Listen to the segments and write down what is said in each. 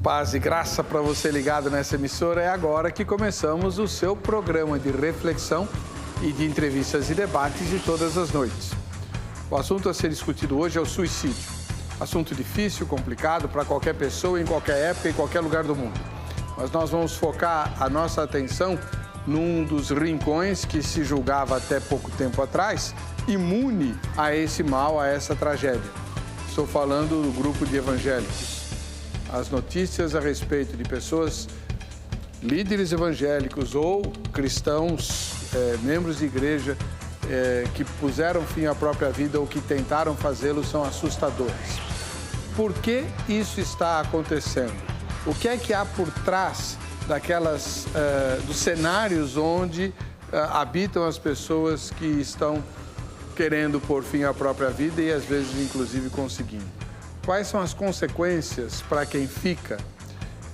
Paz e graça para você ligado nessa emissora. É agora que começamos o seu programa de reflexão e de entrevistas e debates de todas as noites. O assunto a ser discutido hoje é o suicídio. Assunto difícil, complicado para qualquer pessoa, em qualquer época, em qualquer lugar do mundo. Mas nós vamos focar a nossa atenção num dos rincões que se julgava até pouco tempo atrás imune a esse mal, a essa tragédia. Estou falando do grupo de evangélicos. As notícias a respeito de pessoas, líderes evangélicos ou cristãos, membros de igreja, que puseram fim à própria vida ou que tentaram fazê-lo são assustadoras. Por que isso está acontecendo? O que é que há por trás dos cenários onde habitam as pessoas que estão querendo pôr fim à própria vida e às vezes inclusive conseguindo? Quais são as consequências para quem fica,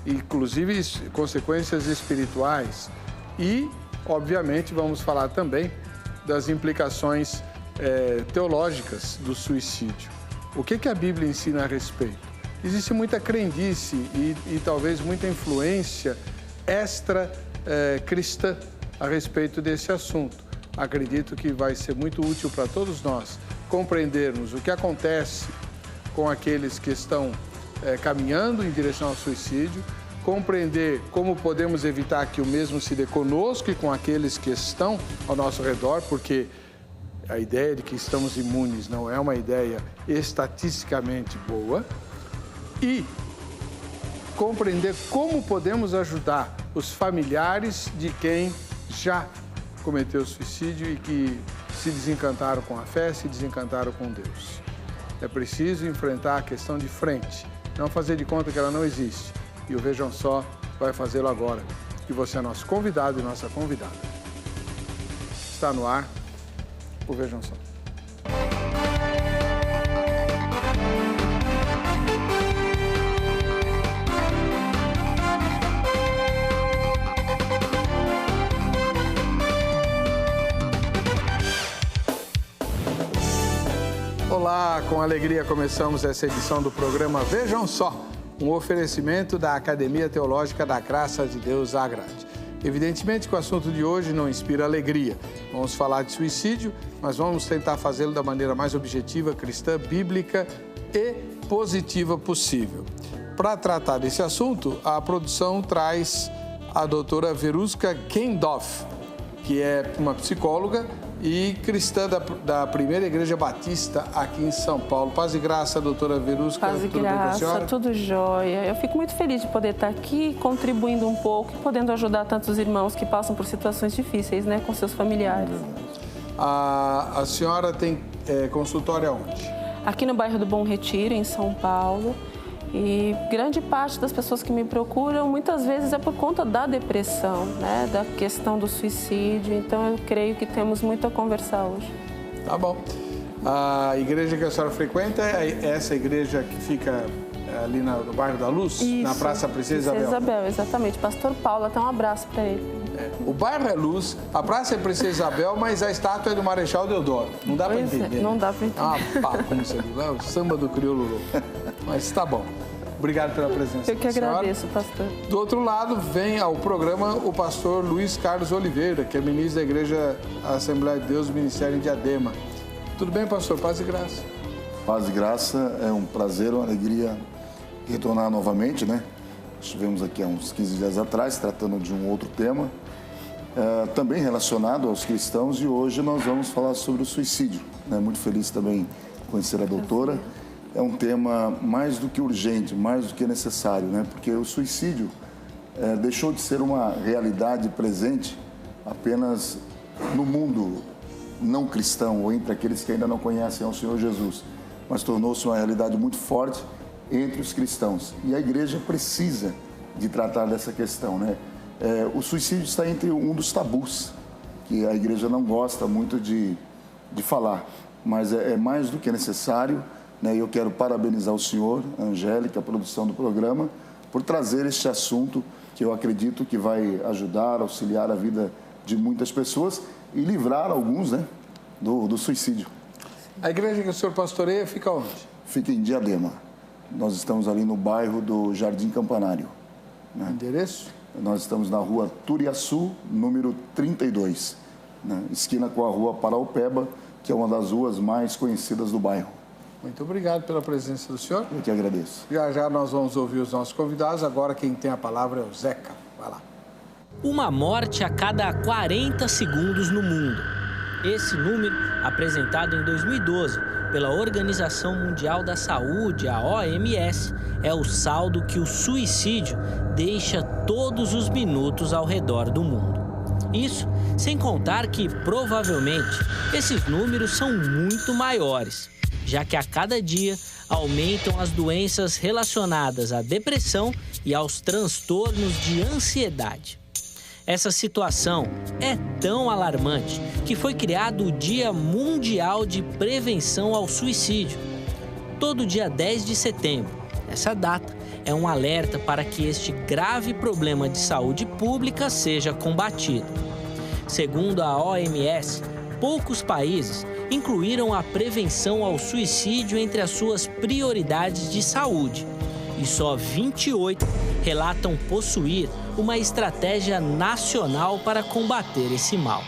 inclusive consequências espirituais? E, obviamente, vamos falar também das implicações teológicas do suicídio. O que a Bíblia ensina a respeito? Existe muita crendice e talvez muita influência extra-cristã a respeito desse assunto. Acredito que vai ser muito útil para todos nós compreendermos o que acontece com aqueles que estão caminhando em direção ao suicídio, compreender como podemos evitar que o mesmo se dê conosco e com aqueles que estão ao nosso redor, porque a ideia de que estamos imunes não é uma ideia estatisticamente boa, e compreender como podemos ajudar os familiares de quem já cometeu suicídio e que se desencantaram com a fé, se desencantaram com Deus. É preciso enfrentar a questão de frente, não fazer de conta que ela não existe. E o Vejam Só vai fazê-lo agora, que você é nosso convidado e nossa convidada. Está no ar o Vejam Só. Olá, com alegria começamos essa edição do programa Vejam Só, um oferecimento da Academia Teológica da Graça de Deus Agrade. Evidentemente que o assunto de hoje não inspira alegria. Vamos falar de suicídio, mas vamos tentar fazê-lo da maneira mais objetiva, cristã, bíblica e positiva possível. Para tratar desse assunto, a produção traz a doutora Veruska Kendorf, que é uma psicóloga e cristã da Primeira Igreja Batista aqui em São Paulo. Paz e graça, doutora Veruska. Paz e graça, tudo jóia. Eu fico muito feliz de poder estar aqui, contribuindo um pouco e podendo ajudar tantos irmãos que passam por situações difíceis, né, com seus familiares. A senhora tem consultório aonde? Aqui no bairro do Bom Retiro, em São Paulo. E grande parte das pessoas que me procuram, muitas vezes é por conta da depressão, né? Da questão do suicídio. Então, eu creio que temos muito a conversar hoje. Tá bom. A igreja que a senhora frequenta é essa igreja que fica ali no bairro da Luz? Isso, na Praça Princesa Isabel? Isabel, exatamente. Pastor Paulo, até um abraço para ele. O bairro é Luz, a praça é Princesa Isabel, mas a estátua é do Marechal Deodoro. Não dá para entender. Não dá para entender. Ah, bagunça ali, o samba do crioulo. Mas tá bom. Obrigado pela presença. Eu que agradeço, pastor. Do outro lado, vem ao programa o pastor Luiz Carlos Oliveira, que é ministro da Igreja Assembleia de Deus, Ministério em Diadema. Tudo bem, pastor? Paz e graça. Paz e graça, é um prazer, uma alegria retornar novamente, né? Estivemos aqui há uns 15 dias atrás, tratando de um outro tema, também relacionado aos cristãos, e hoje nós vamos falar sobre o suicídio. Muito feliz também conhecer a doutora. É um tema mais do que urgente, mais do que necessário, né? Porque o suicídio deixou de ser uma realidade presente apenas no mundo não cristão, ou entre aqueles que ainda não conhecem ao Senhor Jesus, mas tornou-se uma realidade muito forte entre os cristãos. E a igreja precisa de tratar dessa questão, né? O suicídio está entre um dos tabus, que a igreja não gosta muito de falar, mas é mais do que necessário. Eu quero parabenizar o senhor, a Angélica, a produção do programa, por trazer este assunto que eu acredito que vai ajudar, auxiliar a vida de muitas pessoas e livrar alguns, né, do suicídio. A igreja que o senhor pastoreia fica onde? Fica em Diadema. Nós estamos ali no bairro do Jardim Campanário. Né? Endereço? Nós estamos na rua Turiaçu, número 32, né? Esquina com a rua Paraupeba, que é uma das ruas mais conhecidas do bairro. Muito obrigado pela presença do senhor. Eu que agradeço. Já já nós vamos ouvir os nossos convidados. Agora quem tem a palavra é o Zeca. Vai lá. Uma morte a cada 40 segundos no mundo. Esse número, apresentado em 2012 pela Organização Mundial da Saúde, a OMS, é o saldo que o suicídio deixa todos os minutos ao redor do mundo. Isso sem contar que, provavelmente, esses números são muito maiores, já que a cada dia aumentam as doenças relacionadas à depressão e aos transtornos de ansiedade. Essa situação é tão alarmante que foi criado o Dia Mundial de Prevenção ao Suicídio. Todo dia 10 de setembro, essa data é um alerta para que este grave problema de saúde pública seja combatido. Segundo a OMS, poucos países incluíram a prevenção ao suicídio entre as suas prioridades de saúde. E só 28 relatam possuir uma estratégia nacional para combater esse mal.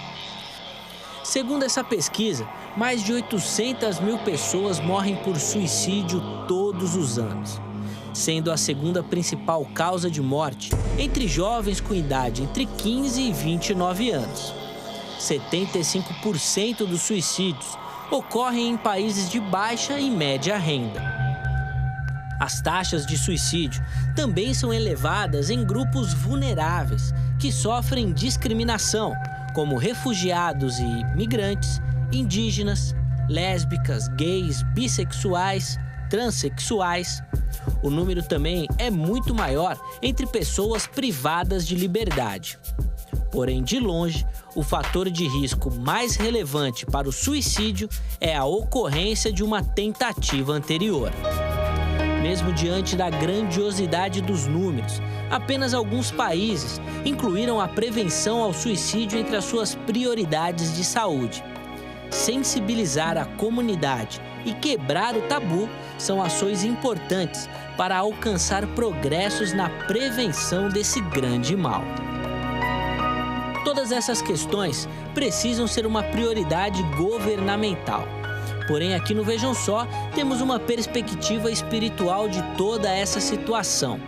Segundo essa pesquisa, mais de 800 mil pessoas morrem por suicídio todos os anos, sendo a segunda principal causa de morte entre jovens com idade entre 15 e 29 anos. 75% dos suicídios ocorrem em países de baixa e média renda. As taxas de suicídio também são elevadas em grupos vulneráveis que sofrem discriminação, como refugiados e migrantes, indígenas, lésbicas, gays, bissexuais, transexuais. O número também é muito maior entre pessoas privadas de liberdade. Porém, de longe, o fator de risco mais relevante para o suicídio é a ocorrência de uma tentativa anterior. Mesmo diante da grandiosidade dos números, apenas alguns países incluíram a prevenção ao suicídio entre as suas prioridades de saúde. Sensibilizar a comunidade e quebrar o tabu são ações importantes para alcançar progressos na prevenção desse grande mal. Todas essas questões precisam ser uma prioridade governamental. Porém, aqui no Vejam Só, temos uma perspectiva espiritual de toda essa situação.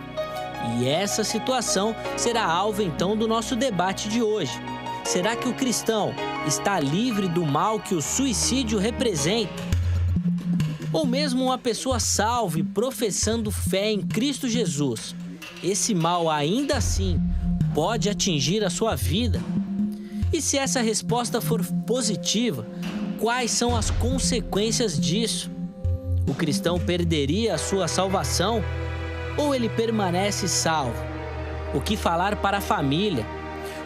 E essa situação será alvo, então, do nosso debate de hoje. Será que o cristão está livre do mal que o suicídio representa? Ou mesmo uma pessoa salva e professando fé em Cristo Jesus, esse mal ainda assim pode atingir a sua vida? E se essa resposta for positiva, quais são as consequências disso? O cristão perderia a sua salvação ou ele permanece salvo? O que falar para a família?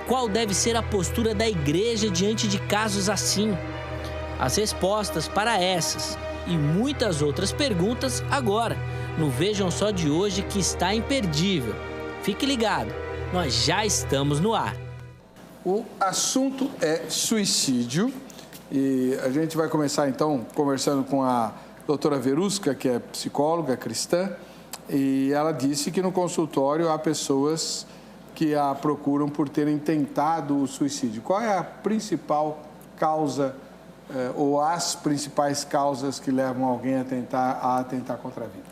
Qual deve ser a postura da igreja diante de casos assim? As respostas para essas e muitas outras perguntas agora, no Vejam Só de hoje, que está imperdível. Fique ligado, nós já estamos no ar. O assunto é suicídio. E a gente vai começar, então, conversando com a doutora Verusca, que é psicóloga cristã, e ela disse que no consultório há pessoas que a procuram por terem tentado o suicídio. Qual é a principal causa ou as principais causas que levam alguém a tentar contra a vida?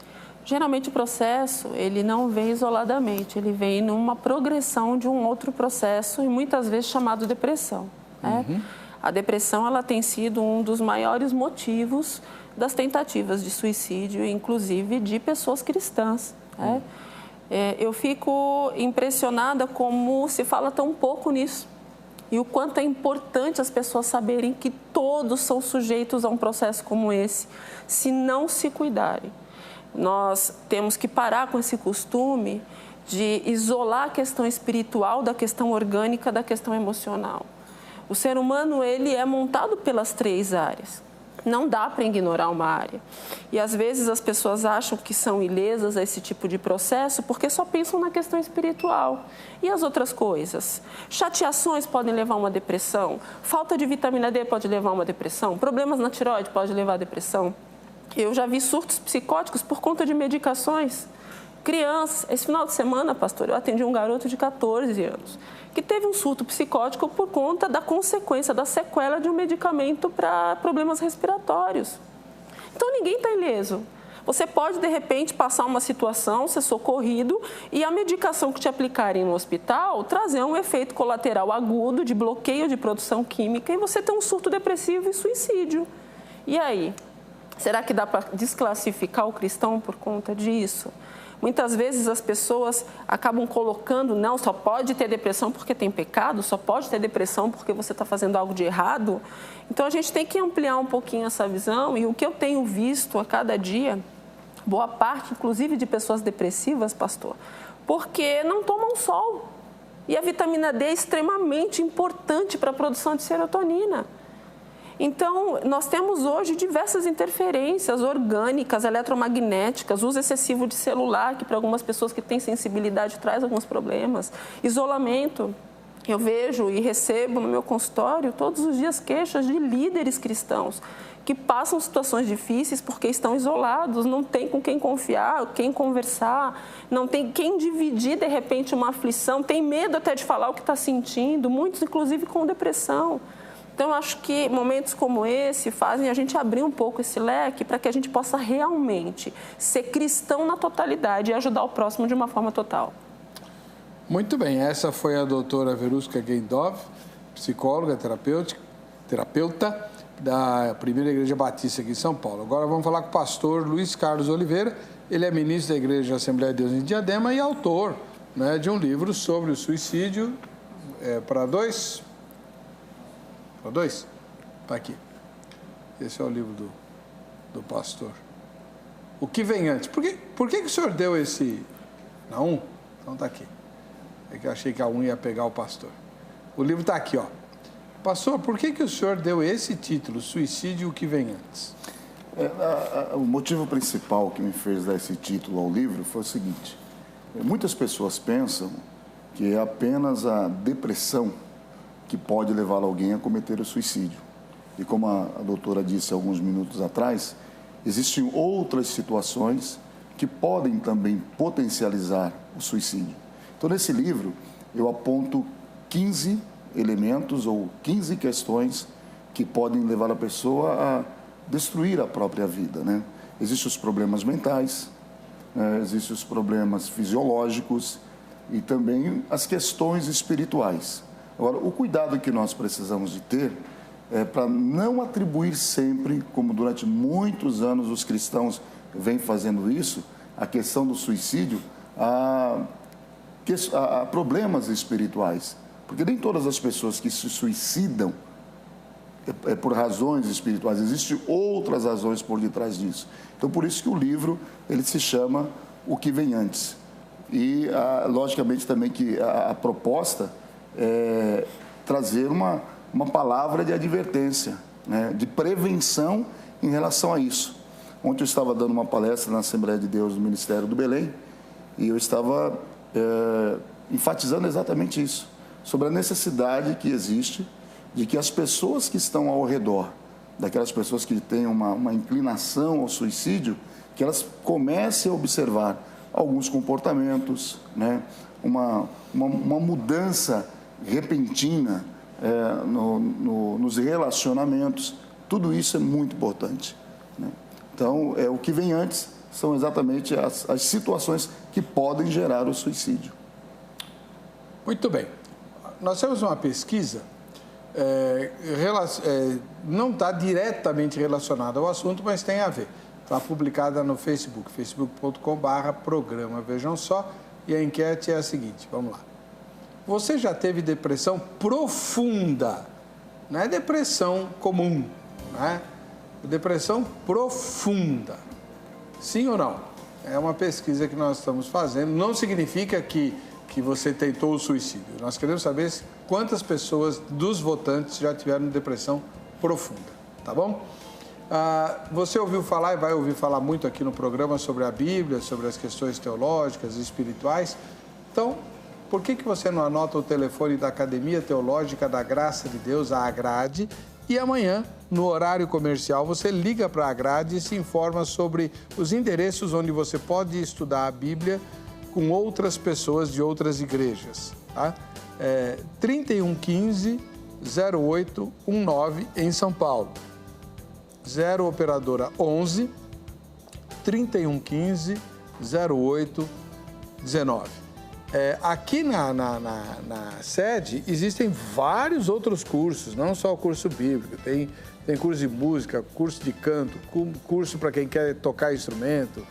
Geralmente o processo, ele não vem isoladamente, ele vem numa progressão de um outro processo e muitas vezes chamado depressão, né? Uhum. A depressão, ela tem sido um dos maiores motivos das tentativas de suicídio, inclusive de pessoas cristãs, né? Eu fico impressionada como se fala tão pouco nisso e o quanto é importante as pessoas saberem que todos são sujeitos a um processo como esse, se não se cuidarem. Nós temos que parar com esse costume de isolar a questão espiritual da questão orgânica, da questão emocional. O ser humano, ele é montado pelas 3 áreas. Não dá para ignorar uma área. E às vezes as pessoas acham que são ilesas a esse tipo de processo porque só pensam na questão espiritual. E as outras coisas? Chateações podem levar a uma depressão. Falta de vitamina D pode levar a uma depressão. Problemas na tireoide pode levar a depressão. Eu já vi surtos psicóticos por conta de medicações. Crianças, esse final de semana, pastor, eu atendi um garoto de 14 anos que teve um surto psicótico por conta da consequência, da sequela de um medicamento para problemas respiratórios. Então, ninguém está ileso. Você pode, de repente, passar uma situação, ser socorrido e a medicação que te aplicarem no hospital trazer um efeito colateral agudo de bloqueio de produção química e você ter um surto depressivo e suicídio. E aí? Será que dá para desclassificar o cristão por conta disso? Muitas vezes as pessoas acabam colocando, não, só pode ter depressão porque tem pecado, só pode ter depressão porque você está fazendo algo de errado. Então a gente tem que ampliar um pouquinho essa visão e o que eu tenho visto a cada dia, boa parte, inclusive de pessoas depressivas, pastor, porque não tomam sol. E a vitamina D é extremamente importante para a produção de serotonina. Então, nós temos hoje diversas interferências orgânicas, eletromagnéticas, uso excessivo de celular, que para algumas pessoas que têm sensibilidade traz alguns problemas, isolamento. Eu vejo e recebo no meu consultório todos os dias queixas de líderes cristãos que passam situações difíceis porque estão isolados, não tem com quem confiar, quem conversar, não tem quem dividir, de repente, uma aflição, tem medo até de falar o que está sentindo, muitos, inclusive, com depressão. Então, eu acho que momentos como esse fazem a gente abrir um pouco esse leque para que a gente possa realmente ser cristão na totalidade e ajudar o próximo de uma forma total. Muito bem, essa foi a doutora Verusca Gendov, psicóloga, terapeuta da Primeira Igreja Batista aqui em São Paulo. Agora vamos falar com o pastor Luiz Carlos Oliveira. Ele é ministro da Igreja Assembleia de Deus em Diadema e autor, né, de um livro sobre o suicídio para dois. Está aqui. Esse é o livro do pastor. O que vem antes? Por que o senhor deu esse... Não? Então está aqui. É que eu achei que a ia pegar o pastor. O livro está aqui, ó. Pastor, por que o senhor deu esse título, Suicídio, o que vem antes? O motivo principal que me fez dar esse título ao livro foi o seguinte. Muitas pessoas pensam que é apenas a depressão que pode levar alguém a cometer o suicídio. E como a doutora disse alguns minutos atrás, existem outras situações que podem também potencializar o suicídio. Então, nesse livro, eu aponto 15 elementos ou 15 questões que podem levar a pessoa a destruir a própria vida, né? Existem os problemas mentais, existem os problemas fisiológicos e também as questões espirituais. Agora, o cuidado que nós precisamos de ter é para não atribuir sempre, como durante muitos anos os cristãos vêm fazendo isso, a questão do suicídio a problemas espirituais. Porque nem todas as pessoas que se suicidam é por razões espirituais, existem outras razões por detrás disso. Então, por isso que o livro ele se chama O que Vem Antes. E, logicamente, também que a proposta trazer uma palavra de advertência, né, de prevenção em relação a isso. Ontem eu estava dando uma palestra na Assembleia de Deus do Ministério do Belém e eu estava enfatizando exatamente isso, sobre a necessidade que existe de que as pessoas que estão ao redor, daquelas pessoas que têm uma inclinação ao suicídio, que elas comecem a observar alguns comportamentos, né, uma mudança repentina nos relacionamentos, tudo isso é muito importante, né? Então, o que vem antes são exatamente as situações que podem gerar o suicídio. Muito bem. Nós temos uma pesquisa, não está diretamente relacionada ao assunto, mas tem a ver. Está publicada no Facebook, facebook.com/programa Vejam Só, e a enquete é a seguinte, vamos lá. Você já teve depressão profunda? Não é depressão comum, né? É depressão profunda. Sim ou não? É uma pesquisa que nós estamos fazendo. Não significa que você tentou o suicídio. Nós queremos saber quantas pessoas dos votantes já tiveram depressão profunda, tá bom? Você ouviu falar e vai ouvir falar muito aqui no programa sobre a Bíblia, sobre as questões teológicas e espirituais. Então, por que você não anota o telefone da Academia Teológica da Graça de Deus, a AGRADE, E amanhã, no horário comercial, você liga para a grade e se informa sobre os endereços onde você pode estudar a Bíblia com outras pessoas de outras igrejas. Tá? 3115-0819 em São Paulo. 0 operadora 11 3115-0819. Aqui na sede existem vários outros cursos, não só o curso bíblico, tem curso de música, curso de canto, curso para quem quer tocar instrumento,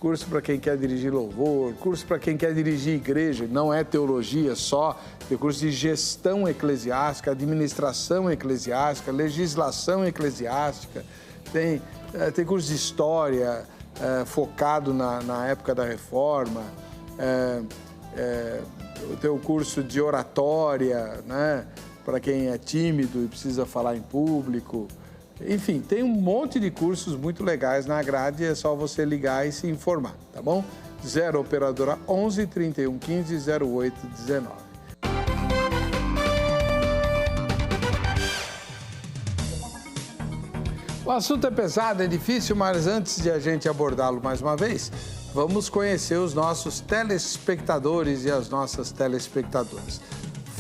curso para quem quer dirigir louvor, curso para quem quer dirigir igreja, não é teologia só, tem curso de gestão eclesiástica, administração eclesiástica, legislação eclesiástica, tem curso de história focado na época da Reforma, tem o curso de oratória, né, para quem é tímido e precisa falar em público. Enfim, tem um monte de cursos muito legais na grade, é só você ligar e se informar, tá bom? 0 operadora 11 3115 0819. O assunto é pesado, é difícil, mas antes de a gente abordá-lo mais uma vez, vamos conhecer os nossos telespectadores e as nossas telespectadoras.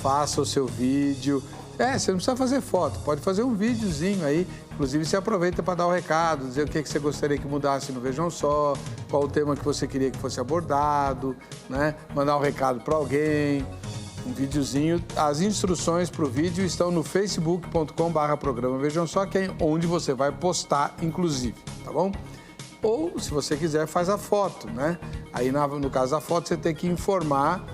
Faça o seu vídeo. Você não precisa fazer foto, pode fazer um videozinho aí. Inclusive, você aproveita para dar o recado, dizer o que você gostaria que mudasse no Vejam Só, qual o tema que você queria que fosse abordado, né? Mandar um recado para alguém, um videozinho. As instruções para o vídeo estão no facebook.com/programa Vejam Só, que é onde você vai postar, inclusive, tá bom? Ou, se você quiser, faz a foto, né? Aí, no caso da foto, você tem que informar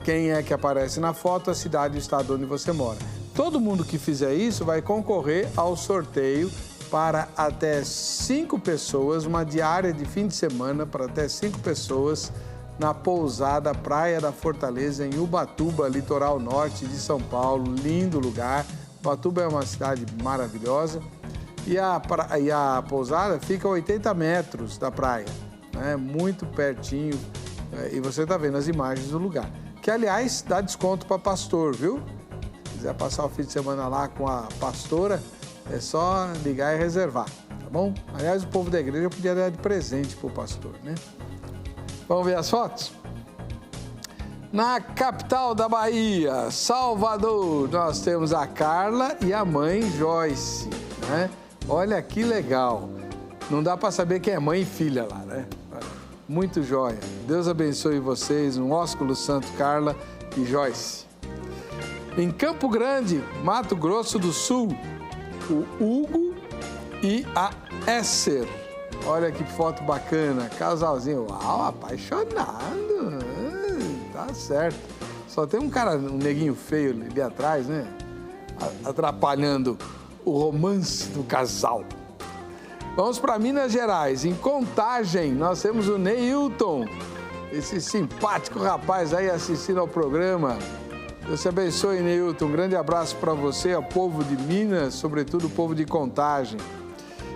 quem é que aparece na foto, a cidade e o estado onde você mora. Todo mundo que fizer isso vai concorrer ao sorteio para até 5 pessoas, uma diária de fim de semana para até 5 pessoas na pousada Praia da Fortaleza, em Ubatuba, litoral norte de São Paulo. Lindo lugar. Ubatuba é uma cidade maravilhosa. E a pousada fica a 80 metros da praia, né? Muito pertinho. E você está vendo as imagens do lugar. Que, aliás, dá desconto para pastor, viu? Se quiser passar o fim de semana lá com a pastora, é só ligar e reservar, tá bom? Aliás, o povo da igreja podia dar de presente para o pastor, né? Vamos ver as fotos? Na capital da Bahia, Salvador, nós temos a Carla e a mãe Joyce, né? Olha que legal. Não dá para saber quem é mãe e filha lá, né? Muito jóia. Deus abençoe vocês. Um ósculo santo, Carla e Joyce. Em Campo Grande, Mato Grosso do Sul, o Hugo e a Esser. Olha que foto bacana. Casalzinho. Uau, apaixonado. Tá certo. Só tem um neguinho feio ali atrás, né? Atrapalhando o romance do casal. Vamos para Minas Gerais. Em Contagem, nós temos o Neilton, esse simpático rapaz aí assistindo ao programa. Deus te abençoe, Neilton. Um grande abraço para você, ao povo de Minas, sobretudo o povo de Contagem.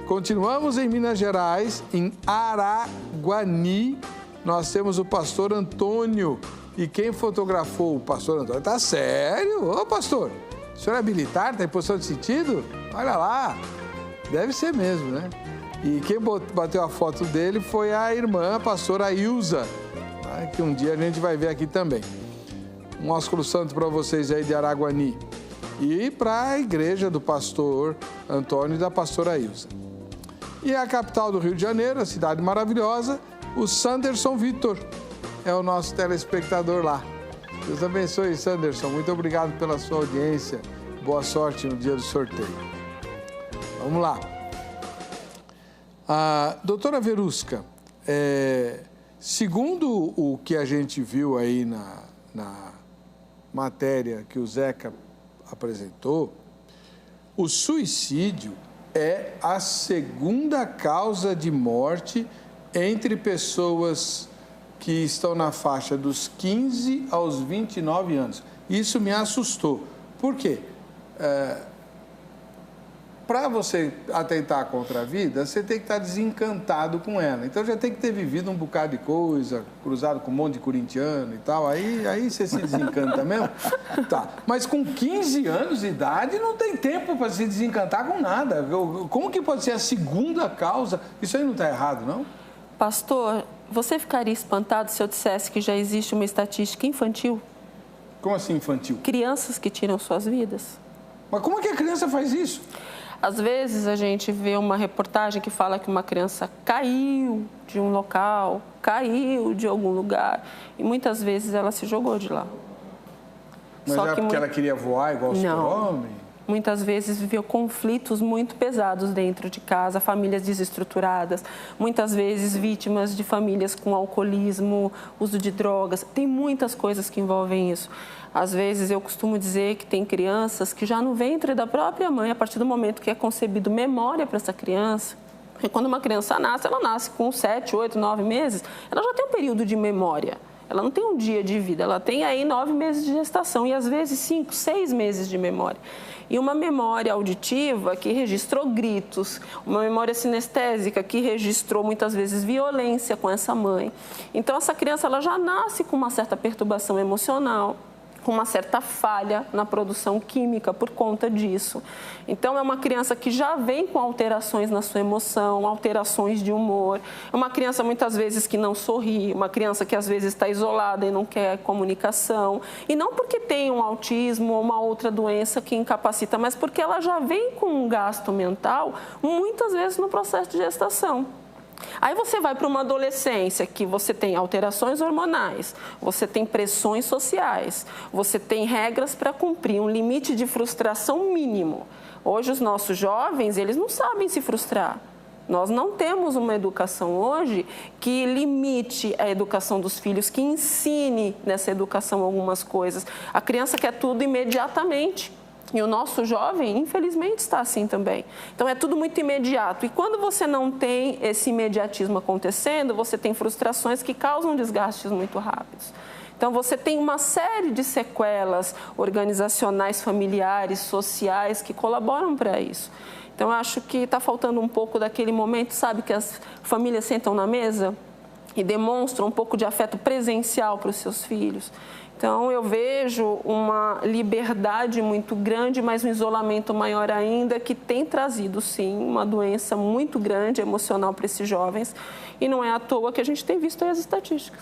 Continuamos em Minas Gerais, em Araguani, nós temos o pastor Antônio. E quem fotografou o pastor Antônio? Tá sério? Ô, pastor, o senhor é militar? Está em posição de sentido? Olha lá. Deve ser mesmo, né? E quem bateu a foto dele foi a irmã, a pastora Ilza, tá? Que um dia a gente vai ver aqui também. Um ósculo santo para vocês aí de Araguani. E para a igreja do pastor Antônio e da pastora Ilza. E a capital do Rio de Janeiro, a cidade maravilhosa, o Sanderson Vitor. É o nosso telespectador lá. Deus abençoe, Sanderson. Muito obrigado pela sua audiência. Boa sorte no dia do sorteio. Vamos lá. Doutora Verusca, segundo o que a gente viu aí na matéria que o Zeca apresentou, o suicídio é a segunda causa de morte entre pessoas que estão na faixa dos 15 aos 29 anos. Isso me assustou. Por quê? para você atentar contra a vida, você tem que estar desencantado com ela. Então, já tem que ter vivido um bocado de coisa, cruzado com um monte de corintiano e tal. Aí você se desencanta mesmo. Tá. Mas com 15 anos de idade, não tem tempo para se desencantar com nada. Como que pode ser a segunda causa? Isso aí não está errado, não? Pastor, você ficaria espantado se eu dissesse que já existe uma estatística infantil? Como assim infantil? Crianças que tiram suas vidas. Mas como é que a criança faz isso? Às vezes a gente vê uma reportagem que fala que uma criança caiu de um local, caiu de algum lugar e muitas vezes ela se jogou de lá. Mas é porque ela queria voar igual o super-homem? Muitas vezes viveu conflitos muito pesados dentro de casa, famílias desestruturadas, muitas vezes vítimas de famílias com alcoolismo, uso de drogas. Tem muitas coisas que envolvem isso. Às vezes eu costumo dizer que tem crianças que já no ventre da própria mãe, a partir do momento que é concebido memória para essa criança, porque quando uma criança nasce, ela nasce com 7, 8, 9 meses, ela já tem um período de memória. Ela não tem um dia de vida, ela tem aí 9 meses de gestação e às vezes 5, 6 meses de memória. E uma memória auditiva que registrou gritos, uma memória sinestésica que registrou muitas vezes violência com essa mãe. Então essa criança ela já nasce com uma certa perturbação emocional, com uma certa falha na produção química por conta disso. Então, é uma criança que já vem com alterações na sua emoção, alterações de humor. É uma criança, muitas vezes, que não sorri, uma criança que, às vezes, está isolada e não quer comunicação. E não porque tem um autismo ou uma outra doença que incapacita, mas porque ela já vem com um gasto mental, muitas vezes, no processo de gestação. Aí você vai para uma adolescência que você tem alterações hormonais, você tem pressões sociais, você tem regras para cumprir, um limite de frustração mínimo. Hoje os nossos jovens, eles não sabem se frustrar. Nós não temos uma educação hoje que limite a educação dos filhos, que ensine nessa educação algumas coisas. A criança quer tudo imediatamente. E o nosso jovem, infelizmente, está assim também. Então, é tudo muito imediato. E quando você não tem esse imediatismo acontecendo, você tem frustrações que causam desgastes muito rápidos. Então, você tem uma série de sequelas organizacionais, familiares, sociais, que colaboram para isso. Então, eu acho que está faltando um pouco daquele momento, sabe, que as famílias sentam na mesa e demonstram um pouco de afeto presencial para os seus filhos. Então, eu vejo uma liberdade muito grande, mas um isolamento maior ainda, que tem trazido, sim, uma doença muito grande emocional para esses jovens. E não é à toa que a gente tem visto aí as estatísticas.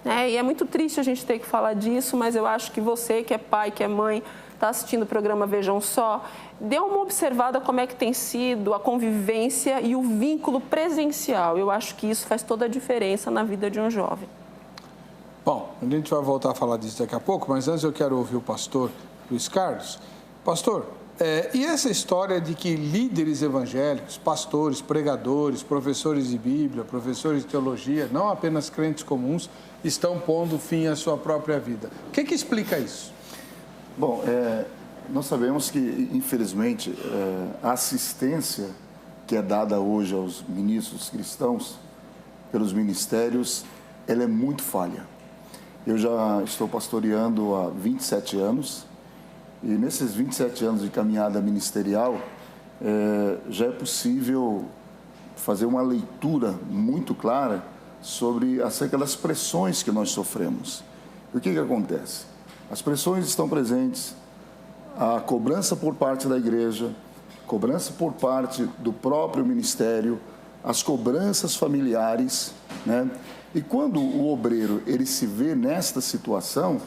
E é muito triste a gente ter que falar disso, mas eu acho que você, que é pai, que é mãe, está assistindo o programa Vejam Só, dê uma observada como é que tem sido a convivência e o vínculo presencial. Eu acho que isso faz toda a diferença na vida de um jovem. Bom, a gente vai voltar a falar disso daqui a pouco, mas antes eu quero ouvir o pastor Luiz Carlos. Pastor, e essa história de que líderes evangélicos, pastores, pregadores, professores de Bíblia, professores de teologia, não apenas crentes comuns, estão pondo fim à sua própria vida? O que explica isso? Bom, nós sabemos que, infelizmente, a assistência que é dada hoje aos ministros cristãos pelos ministérios, ela é muito falha. Eu já estou pastoreando há 27 anos e nesses 27 anos de caminhada ministerial já é possível fazer uma leitura muito clara acerca das pressões que nós sofremos. E o que acontece? As pressões estão presentes, a cobrança por parte da igreja, cobrança por parte do próprio ministério, as cobranças familiares, né? E quando o obreiro ele se vê nesta situação,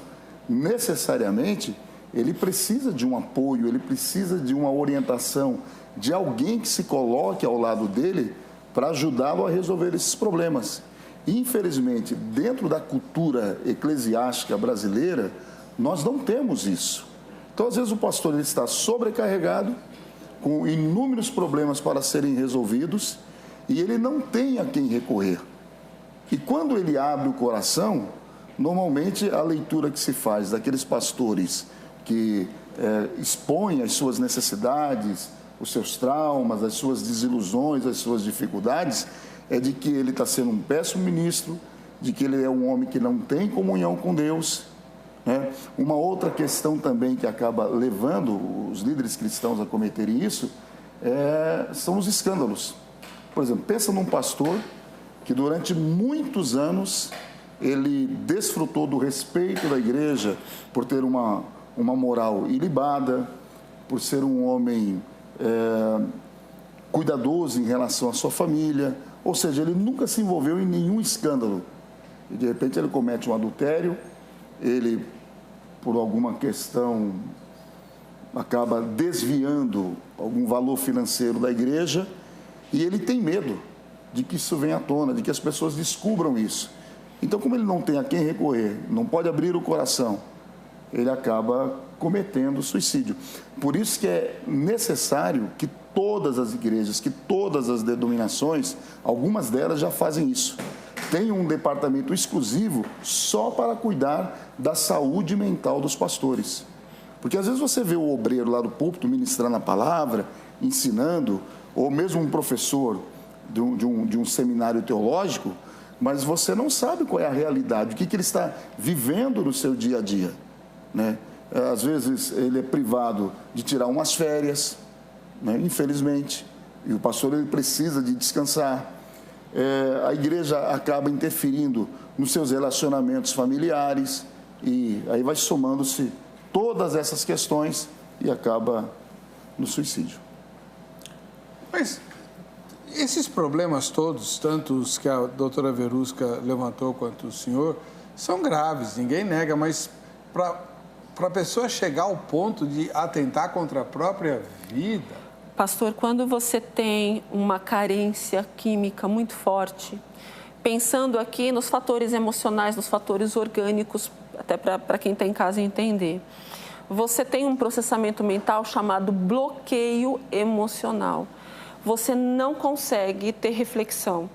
necessariamente ele precisa de um apoio, ele precisa de uma orientação, de alguém que se coloque ao lado dele para ajudá-lo a resolver esses problemas. Infelizmente, dentro da cultura eclesiástica brasileira, nós não temos isso. Então, às vezes, o pastor ele está sobrecarregado, com inúmeros problemas para serem resolvidos, e ele não tem a quem recorrer. E quando ele abre o coração, normalmente a leitura que se faz daqueles pastores que expõem as suas necessidades, os seus traumas, as suas desilusões, as suas dificuldades, é de que ele está sendo um péssimo ministro, de que ele é um homem que não tem comunhão com Deus, né? Uma outra questão também que acaba levando os líderes cristãos a cometerem isso são os escândalos. Por exemplo, pensa num pastor que durante muitos anos ele desfrutou do respeito da igreja por ter uma moral ilibada, por ser um homem cuidadoso em relação à sua família, ou seja, ele nunca se envolveu em nenhum escândalo. E de repente ele comete um adultério, ele, por alguma questão, acaba desviando algum valor financeiro da igreja e ele tem medo de que isso venha à tona, de que as pessoas descubram isso. Então, como ele não tem a quem recorrer, não pode abrir o coração, ele acaba cometendo suicídio. Por isso que é necessário que todas as igrejas, que todas as denominações, algumas delas já fazem isso, tenham um departamento exclusivo só para cuidar da saúde mental dos pastores. Porque às vezes você vê o obreiro lá do púlpito ministrando a palavra, ensinando, ou mesmo um professor de um seminário teológico, mas você não sabe qual é a realidade, o que ele está vivendo no seu dia a dia, né? Às vezes ele é privado de tirar umas férias, né? Infelizmente, e o pastor ele precisa de descansar. A igreja acaba interferindo nos seus relacionamentos familiares e aí vai somando-se todas essas questões e acaba no suicídio. Mas esses problemas todos, tanto os que a doutora Verusca levantou quanto o senhor, são graves, ninguém nega, mas para a pessoa chegar ao ponto de atentar contra a própria vida... Pastor, quando você tem uma carência química muito forte, pensando aqui nos fatores emocionais, nos fatores orgânicos, até para quem está em casa entender, você tem um processamento mental chamado bloqueio emocional. Você não consegue ter reflexão.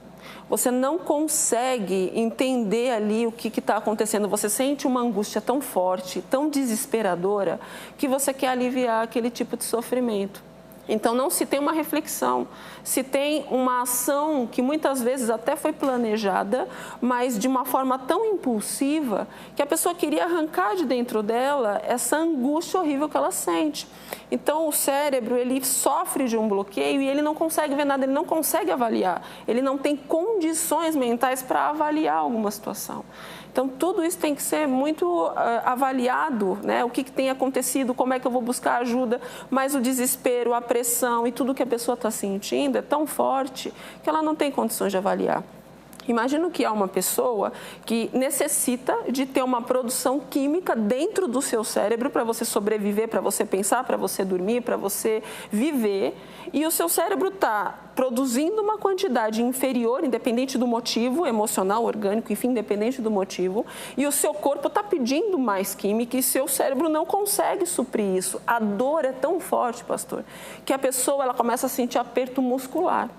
Você não consegue entender ali o que está acontecendo. Você sente uma angústia tão forte, tão desesperadora, que você quer aliviar aquele tipo de sofrimento. Então, não se tem uma reflexão, se tem uma ação que muitas vezes até foi planejada, mas de uma forma tão impulsiva que a pessoa queria arrancar de dentro dela essa angústia horrível que ela sente. Então, o cérebro, ele sofre de um bloqueio e ele não consegue ver nada, ele não consegue avaliar, ele não tem condições mentais para avaliar alguma situação. Então, tudo isso tem que ser muito avaliado, né? O que tem acontecido, como é que eu vou buscar ajuda, mas o desespero, a pressão e tudo que a pessoa está sentindo é tão forte que ela não tem condições de avaliar. Imagino que há uma pessoa que necessita de ter uma produção química dentro do seu cérebro para você sobreviver, para você pensar, para você dormir, para você viver. E o seu cérebro está produzindo uma quantidade inferior, independente do motivo, emocional, orgânico, enfim, independente do motivo. E o seu corpo está pedindo mais química e seu cérebro não consegue suprir isso. A dor é tão forte, pastor, que a pessoa ela começa a sentir aperto muscular.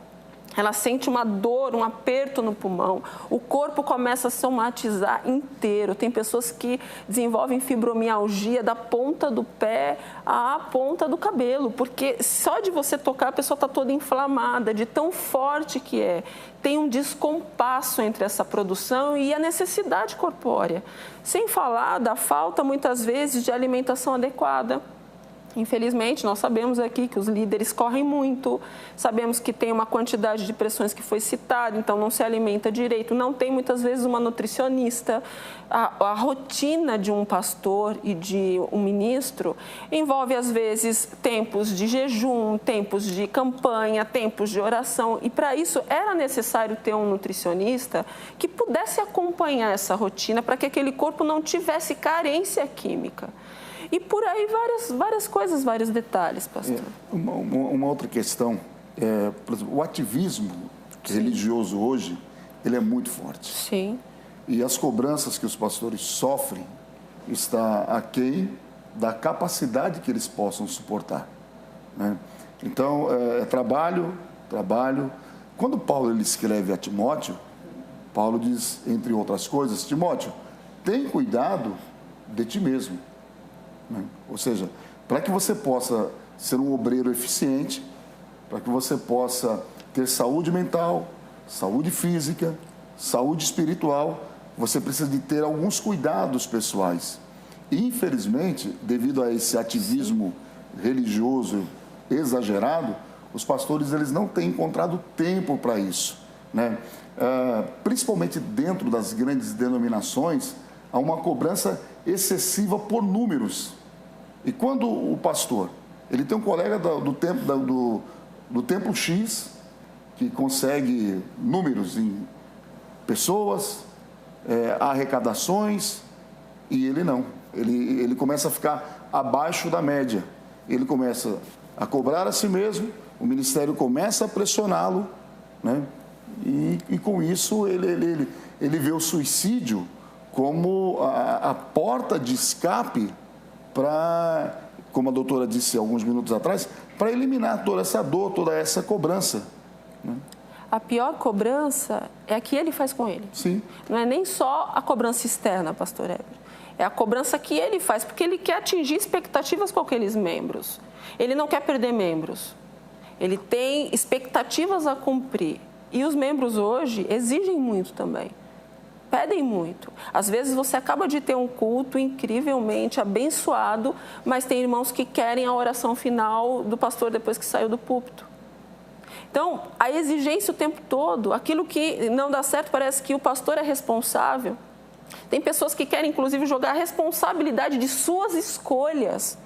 Ela sente uma dor, um aperto no pulmão, o corpo começa a somatizar inteiro. Tem pessoas que desenvolvem fibromialgia da ponta do pé à ponta do cabelo, porque só de você tocar a pessoa está toda inflamada, de tão forte que é. Tem um descompasso entre essa produção e a necessidade corpórea. Sem falar da falta, muitas vezes, de alimentação adequada. Infelizmente, nós sabemos aqui que os líderes correm muito, sabemos que tem uma quantidade de pressões que foi citada, então não se alimenta direito, não tem muitas vezes uma nutricionista. A rotina de um pastor e de um ministro envolve, às vezes, tempos de jejum, tempos de campanha, tempos de oração, e para isso era necessário ter um nutricionista que pudesse acompanhar essa rotina para que aquele corpo não tivesse carência química. E por aí várias coisas, vários detalhes, pastor. Uma outra questão, por exemplo, o ativismo religioso hoje, ele é muito forte. Sim. E as cobranças que os pastores sofrem está aquém da capacidade que eles possam suportar, né? Então, trabalho. Quando Paulo ele escreve a Timóteo, Paulo diz, entre outras coisas, Timóteo, tem cuidado de ti mesmo. Ou seja, para que você possa ser um obreiro eficiente, para que você possa ter saúde mental, saúde física, saúde espiritual, você precisa de ter alguns cuidados pessoais. E, infelizmente, devido a esse ativismo religioso exagerado, os pastores eles não têm encontrado tempo para isso, né? Principalmente dentro das grandes denominações, há uma cobrança excessiva por números. E quando o pastor, ele tem um colega do templo X, que consegue números em pessoas, arrecadações, e ele não. Ele começa a ficar abaixo da média. Ele começa a cobrar a si mesmo, o ministério começa a pressioná-lo, né? E com isso ele vê o suicídio como a porta de escape para, como a doutora disse alguns minutos atrás, para eliminar toda essa dor, toda essa cobrança, né? A pior cobrança é a que ele faz com ele. Sim. Não é nem só a cobrança externa, pastor Heber. É a cobrança que ele faz, porque ele quer atingir expectativas com aqueles membros. Ele não quer perder membros. Ele tem expectativas a cumprir. E os membros hoje exigem muito também. Pedem muito. Às vezes você acaba de ter um culto incrivelmente abençoado, mas tem irmãos que querem a oração final do pastor depois que saiu do púlpito. Então, a exigência o tempo todo, aquilo que não dá certo, parece que o pastor é responsável. Tem pessoas que querem, inclusive, jogar a responsabilidade de suas escolhas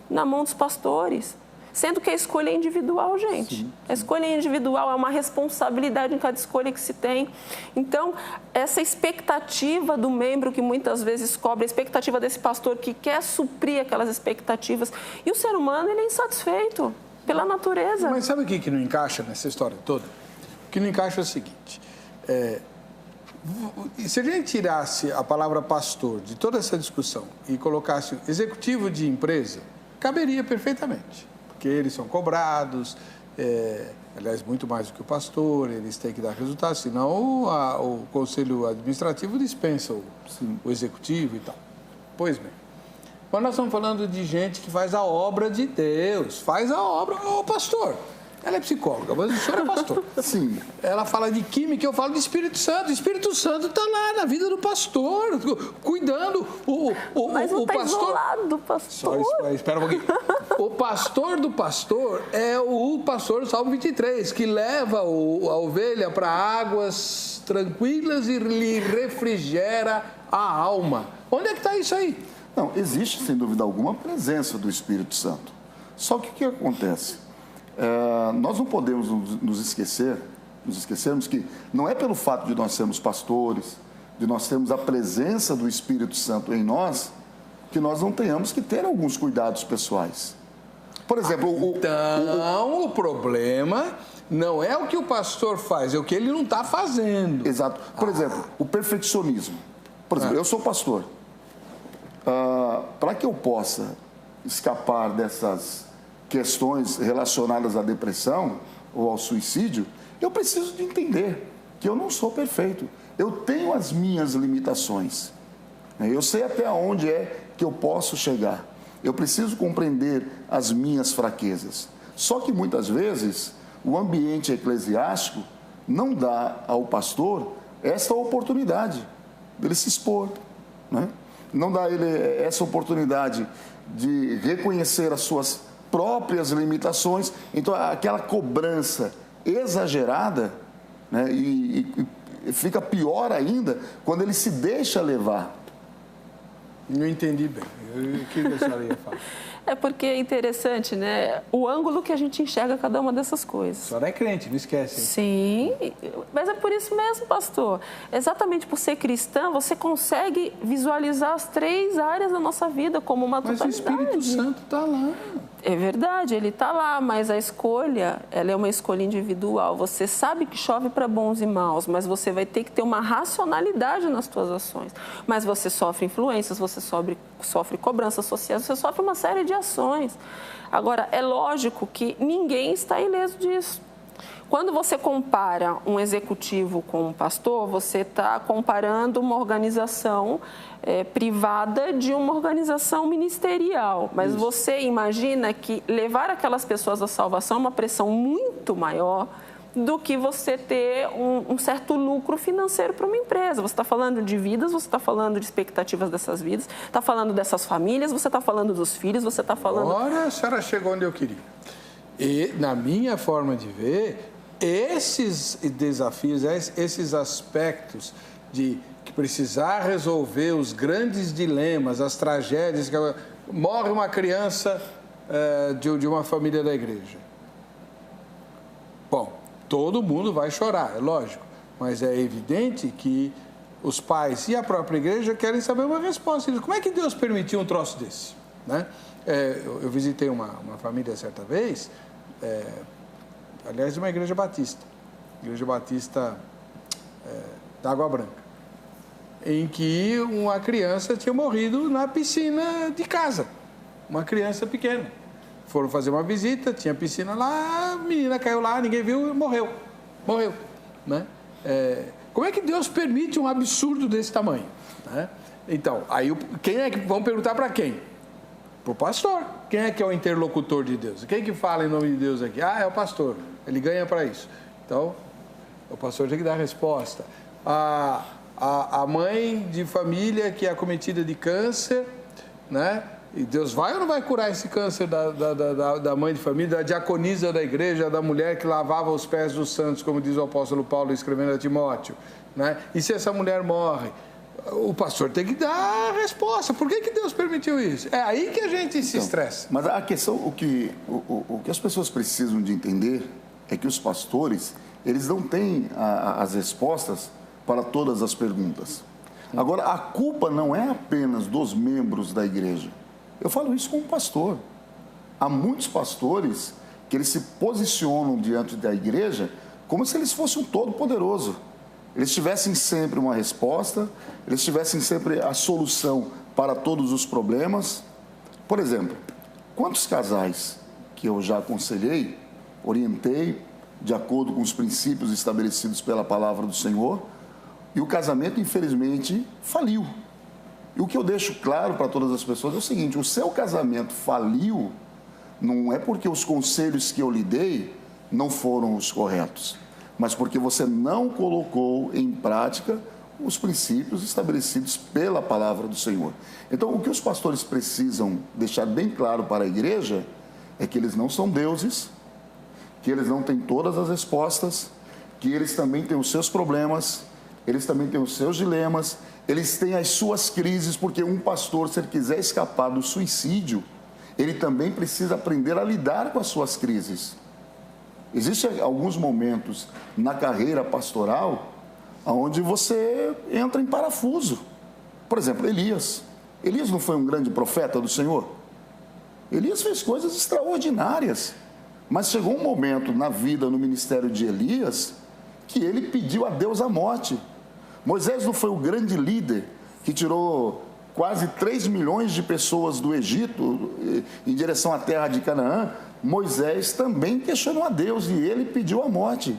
na mão dos pastores. Sendo que a escolha é individual, gente. Sim. A escolha é individual, é uma responsabilidade em cada escolha que se tem. Então, essa expectativa do membro que muitas vezes cobra, a expectativa desse pastor que quer suprir aquelas expectativas. E o ser humano, ele é insatisfeito pela natureza. Mas sabe o que não encaixa nessa história toda? O que não encaixa é o seguinte, se a gente tirasse a palavra pastor de toda essa discussão e colocasse executivo de empresa, caberia perfeitamente, porque eles são cobrados, aliás, muito mais do que o pastor, eles têm que dar resultado, senão o conselho administrativo dispensa o executivo e tal. Pois bem. Mas nós estamos falando de gente que faz a obra de Deus, faz a obra. Ô, pastor, ela é psicóloga, mas o senhor é pastor. Sim. Ela fala de química, eu falo de Espírito Santo. O Espírito Santo está lá na vida do pastor, cuidando. Mas não o está pastor... isolado, pastor. Só espera um pouquinho. O pastor do pastor é o pastor do Salmo 23, que leva a ovelha para águas tranquilas e lhe refrigera a alma. Onde é que está isso aí? Não, existe, sem dúvida alguma, a presença do Espírito Santo. Só que o que acontece? Nós não podemos nos esquecermos que não é pelo fato de nós sermos pastores, de nós termos a presença do Espírito Santo em nós, que nós não tenhamos que ter alguns cuidados pessoais. Por exemplo, o problema não é o que o pastor faz, é o que ele não está fazendo. Exato. Por exemplo, o perfeccionismo. Por exemplo, eu sou pastor. Para que eu possa escapar dessas questões relacionadas à depressão ou ao suicídio, eu preciso de entender que eu não sou perfeito. Eu tenho as minhas limitações. Eu sei até onde é que eu posso chegar. Eu preciso compreender as minhas fraquezas. Só que muitas vezes o ambiente eclesiástico não dá ao pastor essa oportunidade dele se expor, né? Não dá a ele essa oportunidade de reconhecer as suas próprias limitações. Então, aquela cobrança exagerada, né, e fica pior ainda quando ele se deixa levar. Não entendi bem. O que a senhora ia falar? É porque é interessante, né? O ângulo que a gente enxerga cada uma dessas coisas. A senhora é crente, não esquece. Hein? Sim, mas é por isso mesmo, pastor. Exatamente por ser cristã, você consegue visualizar as 3 áreas da nossa vida como uma totalidade. Mas o Espírito Santo está lá. É verdade, ele está lá, mas a escolha, ela é uma escolha individual. Você sabe que chove para bons e maus, mas você vai ter que ter uma racionalidade nas suas ações. Mas você sofre influências, você sofre cobranças sociais, você sofre uma série de ações. Agora, é lógico que ninguém está ileso disso. Quando você compara um executivo com um pastor, você está comparando uma organização privada de uma organização ministerial. Mas você imagina que levar aquelas pessoas à salvação é uma pressão muito maior do que você ter um certo lucro financeiro para uma empresa. Você está falando de vidas, você está falando de expectativas dessas vidas, está falando dessas famílias, você está falando dos filhos, você está falando... Agora a senhora chegou onde eu queria. E, na minha forma de ver, esses desafios, esses aspectos de que precisar resolver os grandes dilemas, as tragédias, morre uma criança de uma família da igreja. Bom, todo mundo vai chorar, é lógico, mas é evidente que os pais e a própria igreja querem saber uma resposta. Como é que Deus permitiu um troço desse? Né? Eu visitei uma família certa vez, aliás, de uma igreja batista da Água Branca, em que uma criança tinha morrido na piscina de casa, uma criança pequena. Foram fazer uma visita, tinha piscina lá, a menina caiu lá, ninguém viu e morreu, né? Como é que Deus permite um absurdo desse tamanho? Né? Então, aí vão perguntar para quem? Para o pastor. Quem é que é o interlocutor de Deus? Quem que fala em nome de Deus aqui? É o pastor, ele ganha para isso. Então, o pastor tem que dar a resposta. A mãe de família que é acometida de câncer, né? E Deus vai ou não vai curar esse câncer da mãe de família, da diaconisa da igreja, da mulher que lavava os pés dos santos, como diz o apóstolo Paulo escrevendo a Timóteo, né? E se essa mulher morre? O pastor tem que dar a resposta. Por que Deus permitiu isso? É aí que a gente se estressa. Mas a questão, o que as pessoas precisam de entender é que os pastores, eles não têm as respostas para todas as perguntas. Agora, a culpa não é apenas dos membros da igreja. Eu falo isso como pastor. Há muitos pastores que eles se posicionam diante da igreja como se eles fossem um todo-poderoso. Eles tivessem sempre uma resposta, eles tivessem sempre a solução para todos os problemas. Por exemplo, quantos casais que eu já aconselhei, orientei, de acordo com os princípios estabelecidos pela palavra do Senhor, e o casamento, infelizmente, faliu. E o que eu deixo claro para todas as pessoas é o seguinte: o seu casamento faliu não é porque os conselhos que eu lhe dei não foram os corretos, mas porque você não colocou em prática os princípios estabelecidos pela palavra do Senhor. Então, o que os pastores precisam deixar bem claro para a igreja é que eles não são deuses, que eles não têm todas as respostas, que eles também têm os seus problemas, eles também têm os seus dilemas, eles têm as suas crises, porque um pastor, se ele quiser escapar do suicídio, ele também precisa aprender a lidar com as suas crises. Existem alguns momentos na carreira pastoral onde você entra em parafuso. Por exemplo, Elias. Elias não foi um grande profeta do Senhor? Elias fez coisas extraordinárias, mas chegou um momento na vida, no ministério de Elias, que ele pediu a Deus a morte. Moisés não foi o grande líder que tirou quase 3 milhões de pessoas do Egito em direção à terra de Canaã? Moisés também questionou a Deus e ele pediu a morte.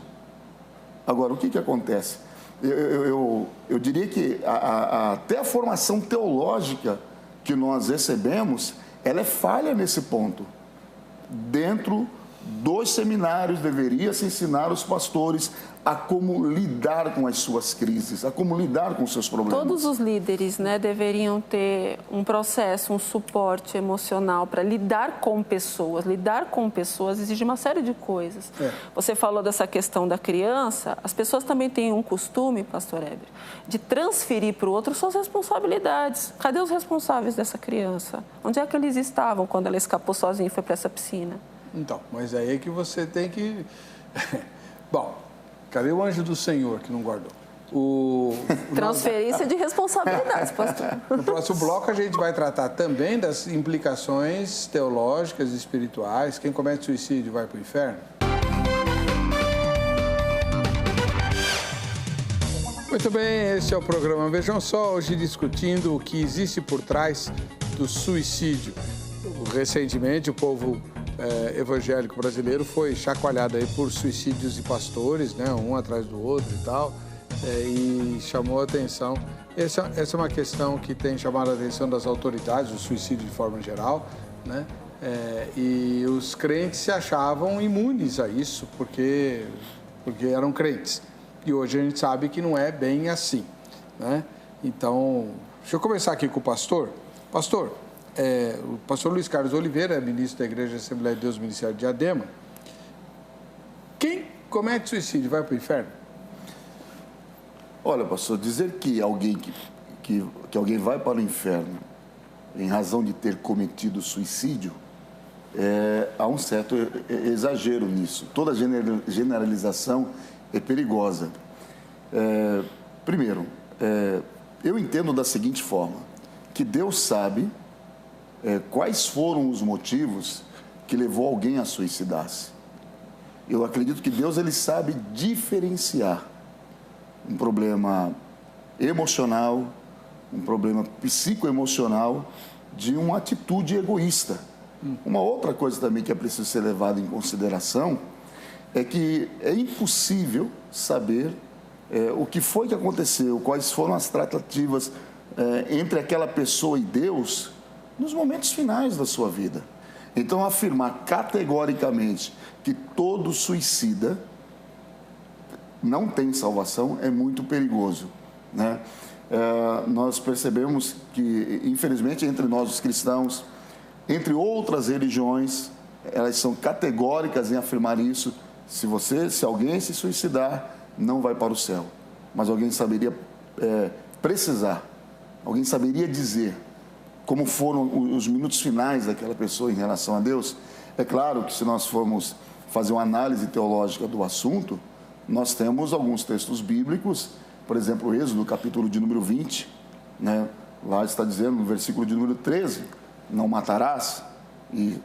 Agora, o que acontece? Eu diria que até a formação teológica que nós recebemos, ela é falha nesse ponto. Dentro dos seminários deveria se ensinar os pastores a como lidar com as suas crises, a como lidar com os seus problemas. Todos os líderes, né, deveriam ter um processo, um suporte emocional para lidar com pessoas. Lidar com pessoas exige uma série de coisas. Você falou dessa questão da criança, as pessoas também têm um costume, pastor Heber, de transferir para o outro suas responsabilidades. Cadê os responsáveis dessa criança? Onde é que eles estavam quando ela escapou sozinha e foi para essa piscina? Então, mas aí é que você tem que... Bom, cadê o anjo do Senhor que não guardou? Transferência de responsabilidades, pastor. No próximo bloco a gente vai tratar também das implicações teológicas e espirituais. Quem comete suicídio vai para o inferno? Muito bem, esse é o programa Vejam Só, hoje discutindo o que existe por trás do suicídio. Recentemente, o povo evangélico brasileiro foi chacoalhado aí por suicídios de pastores, né, um atrás do outro e tal, e chamou a atenção. Essa é uma questão que tem chamado a atenção das autoridades, o suicídio de forma geral, né, e os crentes se achavam imunes a isso, porque eram crentes. E hoje a gente sabe que não é bem assim, né? Então, deixa eu começar aqui com o pastor. Pastor, o pastor Luiz Carlos Oliveira é ministro da Igreja Assembleia de Deus Ministério de Diadema, comete suicídio vai para o inferno? Olha, pastor, dizer que alguém alguém vai para o inferno em razão de ter cometido suicídio, há um certo exagero nisso. Toda generalização é perigosa. Primeiro, eu entendo da seguinte forma, que Deus sabe quais foram os motivos que levou alguém a suicidar-se. Eu acredito que Deus ele sabe diferenciar um problema emocional, um problema psicoemocional de uma atitude egoísta. Uma outra coisa também que é preciso ser levada em consideração é que é impossível saber o que foi que aconteceu, quais foram as tratativas entre aquela pessoa e Deus nos momentos finais da sua vida. Então, afirmar categoricamente que todo suicida não tem salvação é muito perigoso, né? Nós percebemos que, infelizmente, entre nós os cristãos, entre outras religiões, elas são categóricas em afirmar isso. Se alguém se suicidar, não vai para o céu. Mas alguém saberia precisar, alguém saberia dizer como foram os minutos finais daquela pessoa em relação a Deus. É claro que se nós formos fazer uma análise teológica do assunto, nós temos alguns textos bíblicos, por exemplo, o Êxodo, capítulo de número 20, né? Lá está dizendo, no versículo de número 13, não matarás, e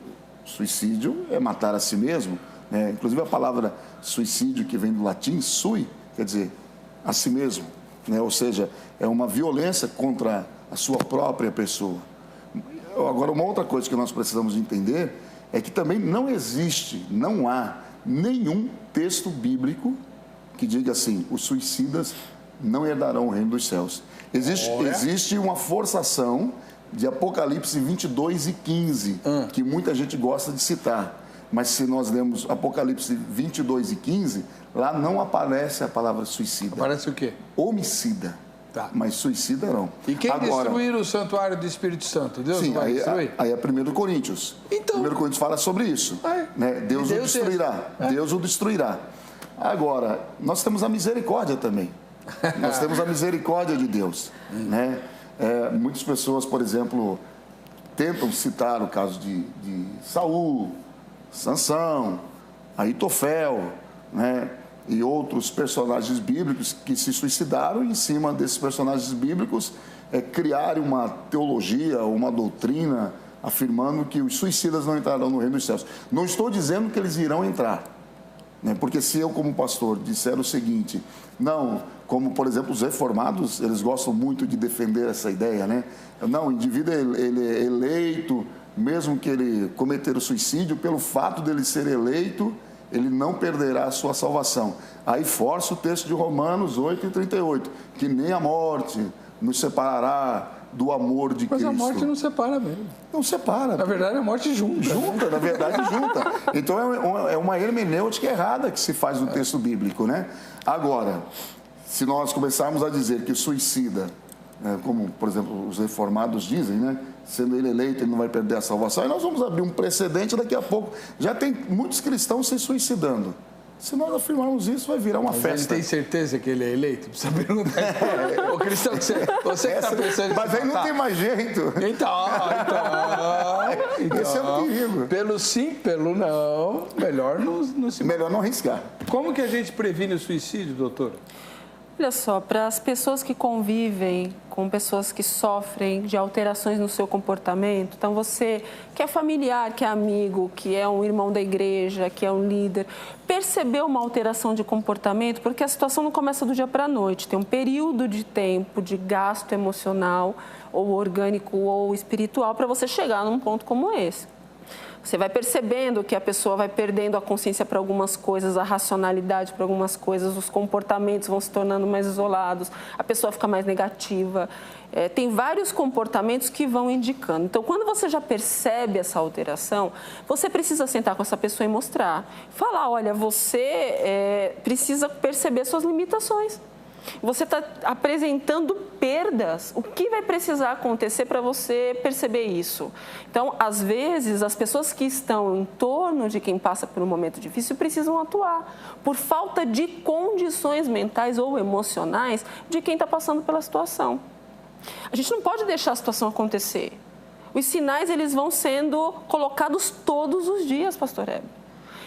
suicídio é matar a si mesmo, né? Inclusive a palavra suicídio, que vem do latim, sui, quer dizer, a si mesmo, né? Ou seja, é uma violência contra a sua própria pessoa. Agora, uma outra coisa que nós precisamos entender é que também não há nenhum texto bíblico que diga assim, os suicidas não herdarão o reino dos céus. Existe uma forçação de Apocalipse 22 e 15, que muita gente gosta de citar. Mas se nós lemos Apocalipse 22 e 15, lá não aparece a palavra suicida. Aparece o quê? Homicida. Tá. Mas suicida não. E quem destruir o santuário do Espírito Santo? Deus sim, vai destruir? Aí é 1 Coríntios. Então, 1 Coríntios fala sobre isso. Né? Deus o destruirá. Deus o destruirá. Agora, nós temos a misericórdia também. Nós temos a misericórdia de Deus. Né? Muitas pessoas, por exemplo, tentam citar o caso de Saul, Sansão, Aitofel, né? E outros personagens bíblicos que se suicidaram, e em cima desses personagens bíblicos criaram uma teologia, uma doutrina, afirmando que os suicidas não entrarão no reino dos céus. Não estou dizendo que eles irão entrar, né? Porque se eu, como pastor, disser o seguinte, não, como, por exemplo, os reformados, eles gostam muito de defender essa ideia, né? Não, o indivíduo ele é eleito, mesmo que ele cometer o suicídio, pelo fato dele ser eleito, ele não perderá a sua salvação. Aí força o texto de Romanos 8:38, que nem a morte nos separará do amor de Cristo. Mas a morte não separa mesmo. Não separa. Na verdade, a morte junta. Junta, na verdade, junta. Então, é uma hermenêutica errada que se faz no texto bíblico, né? Agora, se nós começarmos a dizer que suicida, como, por exemplo, os reformados dizem, né? Sendo ele eleito, ele não vai perder a salvação. Aí nós vamos abrir um precedente daqui a pouco. Já tem muitos cristãos se suicidando. Se nós afirmarmos isso, vai virar uma festa. Ele tem certeza que ele é eleito? Precisa perguntar. O cristão, você que está pensando... Mas aí não tem mais jeito. Então... Esse é o perigo. Pelo sim, pelo não, melhor não se... Melhor não arriscar. Como que a gente previne o suicídio, doutor? Olha só, para as pessoas que convivem com pessoas que sofrem de alterações no seu comportamento, então você que é familiar, que é amigo, que é um irmão da igreja, que é um líder, percebeu uma alteração de comportamento, porque a situação não começa do dia para a noite, tem um período de tempo de gasto emocional, ou orgânico ou espiritual, para você chegar num ponto como esse. Você vai percebendo que a pessoa vai perdendo a consciência para algumas coisas, a racionalidade para algumas coisas, os comportamentos vão se tornando mais isolados, a pessoa fica mais negativa. Tem vários comportamentos que vão indicando. Então, quando você já percebe essa alteração, você precisa sentar com essa pessoa e mostrar. Falar, olha, você precisa perceber suas limitações. Você está apresentando perdas. O que vai precisar acontecer para você perceber isso? Então, às vezes, as pessoas que estão em torno de quem passa por um momento difícil precisam atuar por falta de condições mentais ou emocionais de quem está passando pela situação. A gente não pode deixar a situação acontecer. Os sinais, eles vão sendo colocados todos os dias, pastor Heber.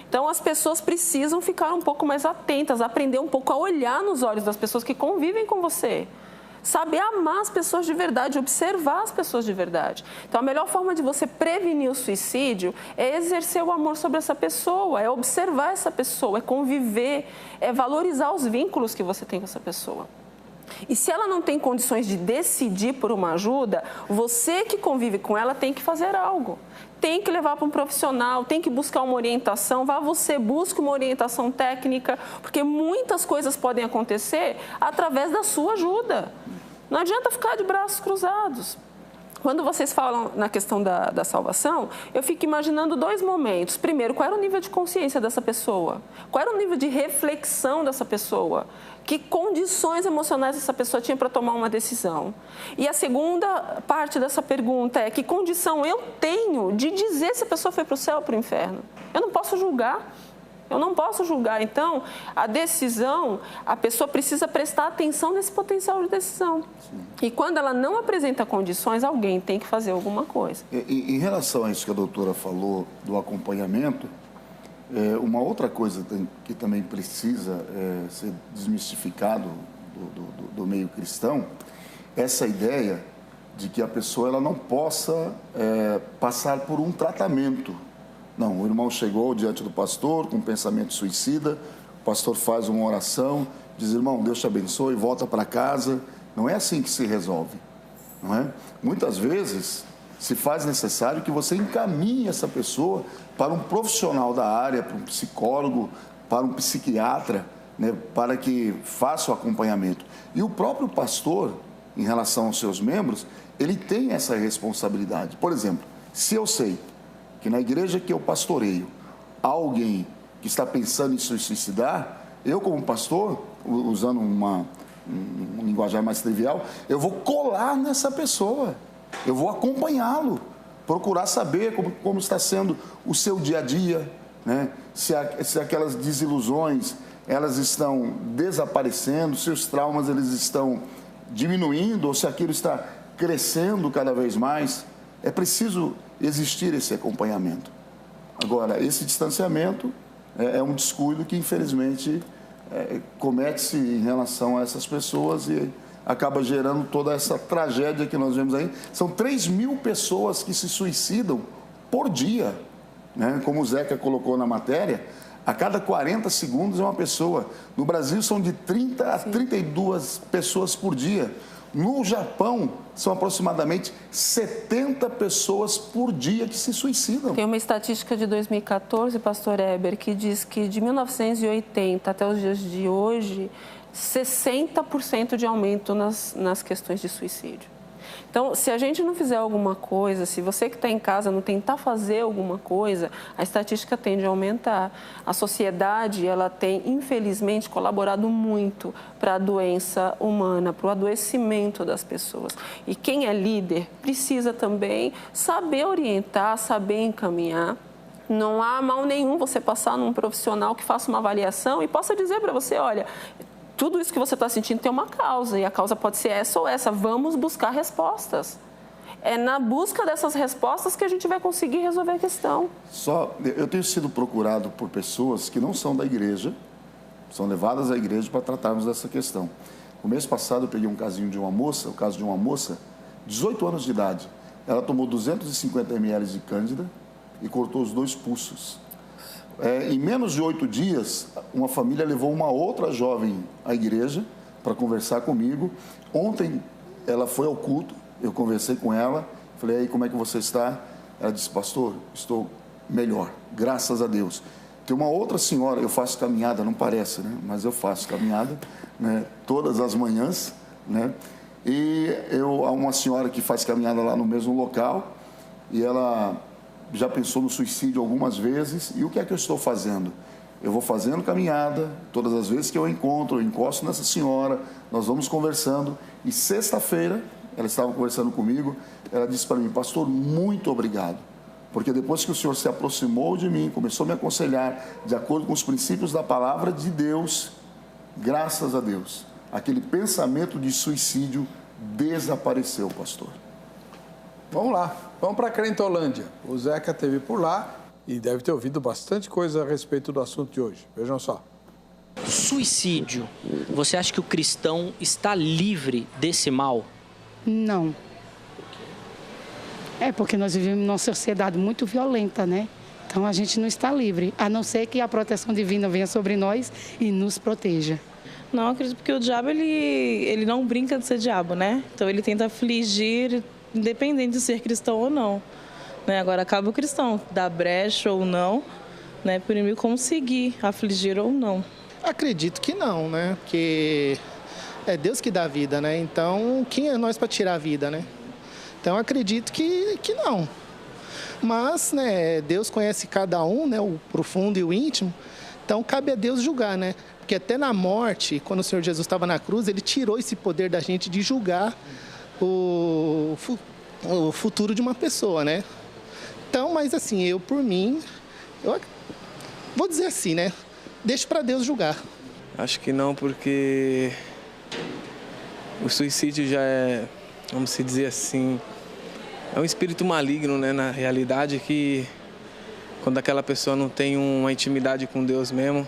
Então, as pessoas precisam ficar um pouco mais atentas, aprender um pouco a olhar nos olhos das pessoas que convivem com você. Saber amar as pessoas de verdade, observar as pessoas de verdade. Então, a melhor forma de você prevenir o suicídio é exercer o amor sobre essa pessoa, é observar essa pessoa, é conviver, é valorizar os vínculos que você tem com essa pessoa. E se ela não tem condições de decidir por uma ajuda, você que convive com ela tem que fazer algo. Tem que levar para um profissional, tem que buscar uma orientação, vá você, busque uma orientação técnica, porque muitas coisas podem acontecer através da sua ajuda. Não adianta ficar de braços cruzados. Quando vocês falam na questão da salvação, eu fico imaginando dois momentos. Primeiro, qual era o nível de consciência dessa pessoa? Qual era o nível de reflexão dessa pessoa? Que condições emocionais essa pessoa tinha para tomar uma decisão? E a segunda parte dessa pergunta é: que condição eu tenho de dizer se a pessoa foi para o céu ou para o inferno? Eu não posso julgar. Eu não posso julgar. Então, a decisão, a pessoa precisa prestar atenção nesse potencial de decisão. Sim. E quando ela não apresenta condições, alguém tem que fazer alguma coisa. Em relação a isso que a doutora falou do acompanhamento, uma outra coisa que também precisa ser desmistificado do meio cristão, essa ideia de que a pessoa ela não possa passar por um tratamento. Não, o irmão chegou diante do pastor com um pensamento suicida, o pastor faz uma oração, diz: irmão, Deus te abençoe, volta para casa. Não é assim que se resolve, não é? Muitas vezes se faz necessário que você encaminhe essa pessoa para um profissional da área, para um psicólogo, para um psiquiatra, né, para que faça o acompanhamento. E o próprio pastor, em relação aos seus membros, ele tem essa responsabilidade. Por exemplo, se eu sei que na igreja que eu pastoreio há alguém que está pensando em se suicidar, eu como pastor, usando um linguajar mais trivial, eu vou colar nessa pessoa, eu vou acompanhá-lo, procurar saber como está sendo o seu dia a dia, né? Se aquelas desilusões elas estão desaparecendo, se os traumas eles estão diminuindo ou se aquilo está crescendo cada vez mais. É preciso existir esse acompanhamento. Agora, esse distanciamento é um descuido que, infelizmente, comete-se em relação a essas pessoas e acaba gerando toda essa tragédia que nós vemos aí. São 3.000 pessoas que se suicidam por dia, né? Como o Zeca colocou na matéria, a cada 40 segundos é uma pessoa. No Brasil, são de 30 a 32 pessoas por dia. No Japão, são aproximadamente 70 pessoas por dia que se suicidam. Tem uma estatística de 2014, pastor Heber, que diz que de 1980 até os dias de hoje, 60% de aumento nas questões de suicídio. Então, se a gente não fizer alguma coisa, se você que está em casa não tentar fazer alguma coisa, a estatística tende a aumentar. A sociedade, ela tem, infelizmente, colaborado muito para a doença humana, para o adoecimento das pessoas. E quem é líder precisa também saber orientar, saber encaminhar. Não há mal nenhum você passar num profissional que faça uma avaliação e possa dizer para você: olha, tudo isso que você está sentindo tem uma causa, e a causa pode ser essa ou essa. Vamos buscar respostas. É na busca dessas respostas que a gente vai conseguir resolver a questão. Eu tenho sido procurado por pessoas que não são da igreja, são levadas à igreja para tratarmos dessa questão. No mês passado eu peguei um casinho de uma moça, o caso de uma moça, 18 anos de idade. Ela tomou 250 ml de cândida e cortou os 2 pulsos. Em menos de 8 dias, uma família levou uma outra jovem à igreja para conversar comigo. Ontem, ela foi ao culto, eu conversei com ela, falei: aí, como é que você está? Ela disse: pastor, estou melhor, graças a Deus. Tem uma outra senhora, eu faço caminhada, não parece, né? Mas eu faço caminhada, né? Todas as manhãs, né? E há uma senhora que faz caminhada lá no mesmo local, e ela já pensou no suicídio algumas vezes. E o que é que eu estou fazendo? eu vou fazendo caminhada, todas as vezes que eu encosto nessa senhora, nós vamos conversando, e sexta-feira, ela estava conversando comigo, ela disse para mim: pastor, muito obrigado, porque depois que o senhor se aproximou de mim, começou a me aconselhar de acordo com os princípios da palavra de Deus, graças a Deus, aquele pensamento de suicídio desapareceu, pastor. Vamos lá, vamos para Crentolândia. O Zeca esteve por lá e deve ter ouvido bastante coisa a respeito do assunto de hoje. Vejam só. Suicídio. Você acha que o cristão está livre desse mal? Não. É porque nós vivemos numa sociedade muito violenta, né? Então a gente não está livre, a não ser que a proteção divina venha sobre nós e nos proteja. Não, acredito porque o diabo, ele não brinca de ser diabo, né? Então ele tenta afligir, independente de ser cristão ou não. Né? Agora, cabe o cristão dar brecha ou não, né? Para ele conseguir afligir ou não. Acredito que não, né? Porque é Deus que dá a vida, né? Então, quem é nós para tirar a vida, né? Então, acredito que não. Mas, né, Deus conhece cada um, né? O profundo e o íntimo. Então, cabe a Deus julgar, né? Porque até na morte, quando o Senhor Jesus estava na cruz, Ele tirou esse poder da gente de julgar o futuro de uma pessoa, né? Então, mas assim, eu por mim, eu vou dizer assim, né? Deixo para Deus julgar. Acho que não, porque o suicídio já é, vamos se dizer assim, é um espírito maligno, né? Na realidade, que quando aquela pessoa não tem uma intimidade com Deus mesmo,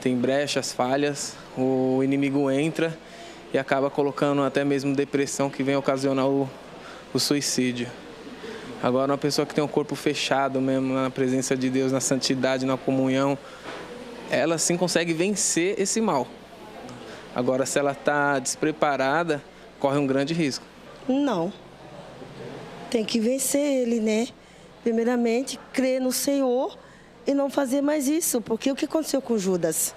tem brechas, falhas, o inimigo entra e acaba colocando até mesmo depressão, que vem ocasionar o suicídio. Agora, uma pessoa que tem um corpo fechado mesmo na presença de Deus, na santidade, na comunhão, ela sim consegue vencer esse mal. Agora, se ela está despreparada, corre um grande risco. Não. Tem que vencer ele, né? Primeiramente, crer no Senhor e não fazer mais isso. Porque o que aconteceu com Judas,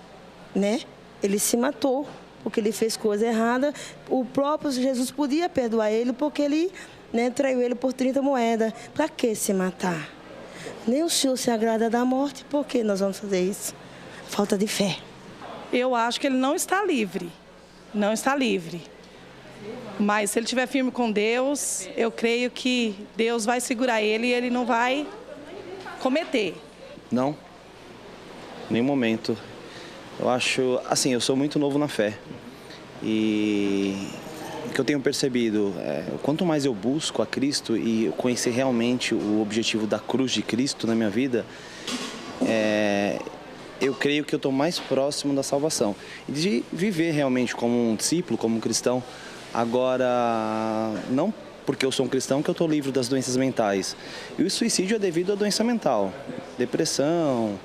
né? Ele se matou, porque ele fez coisa errada. O próprio Jesus podia perdoar ele, porque ele, né, traiu ele por 30 moedas. Para que se matar? Nem o Senhor se agrada da morte, por que nós vamos fazer isso? Falta de fé. Eu acho que ele não está livre. Não está livre. Mas se ele estiver firme com Deus, eu creio que Deus vai segurar ele e ele não vai cometer. Não, em nenhum momento. Eu acho, assim, eu sou muito novo na fé. E o que eu tenho percebido quanto mais eu busco a Cristo e conhecer realmente o objetivo da cruz de Cristo na minha vida, eu creio que eu estou mais próximo da salvação. E de viver realmente como um discípulo, como um cristão. Agora, não porque eu sou um cristão que eu estou livre das doenças mentais. E o suicídio é devido à doença mental. Depressão,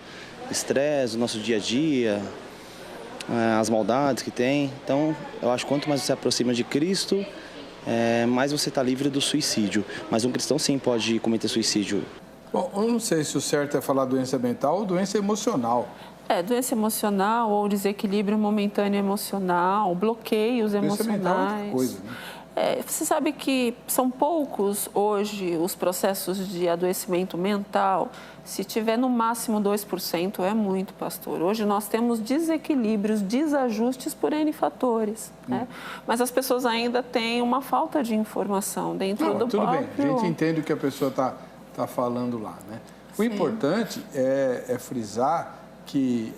estresse, o nosso dia a dia, as maldades que tem. Então, eu acho que quanto mais você se aproxima de Cristo, mais você está livre do suicídio. Mas um cristão sim pode cometer suicídio. Bom, eu não sei se o certo é falar doença mental ou doença emocional. Doença emocional ou desequilíbrio momentâneo emocional, bloqueios emocionais. Doença mental é outra coisa, né? Você sabe que são poucos hoje os processos de adoecimento mental. Se tiver no máximo 2%, é muito, pastor. Hoje nós temos desequilíbrios, desajustes por N fatores. Né? Mas as pessoas ainda têm uma falta de informação dentro do tudo próprio... bem, a gente entende o que a pessoa está falando lá. Né? O importante é frisar que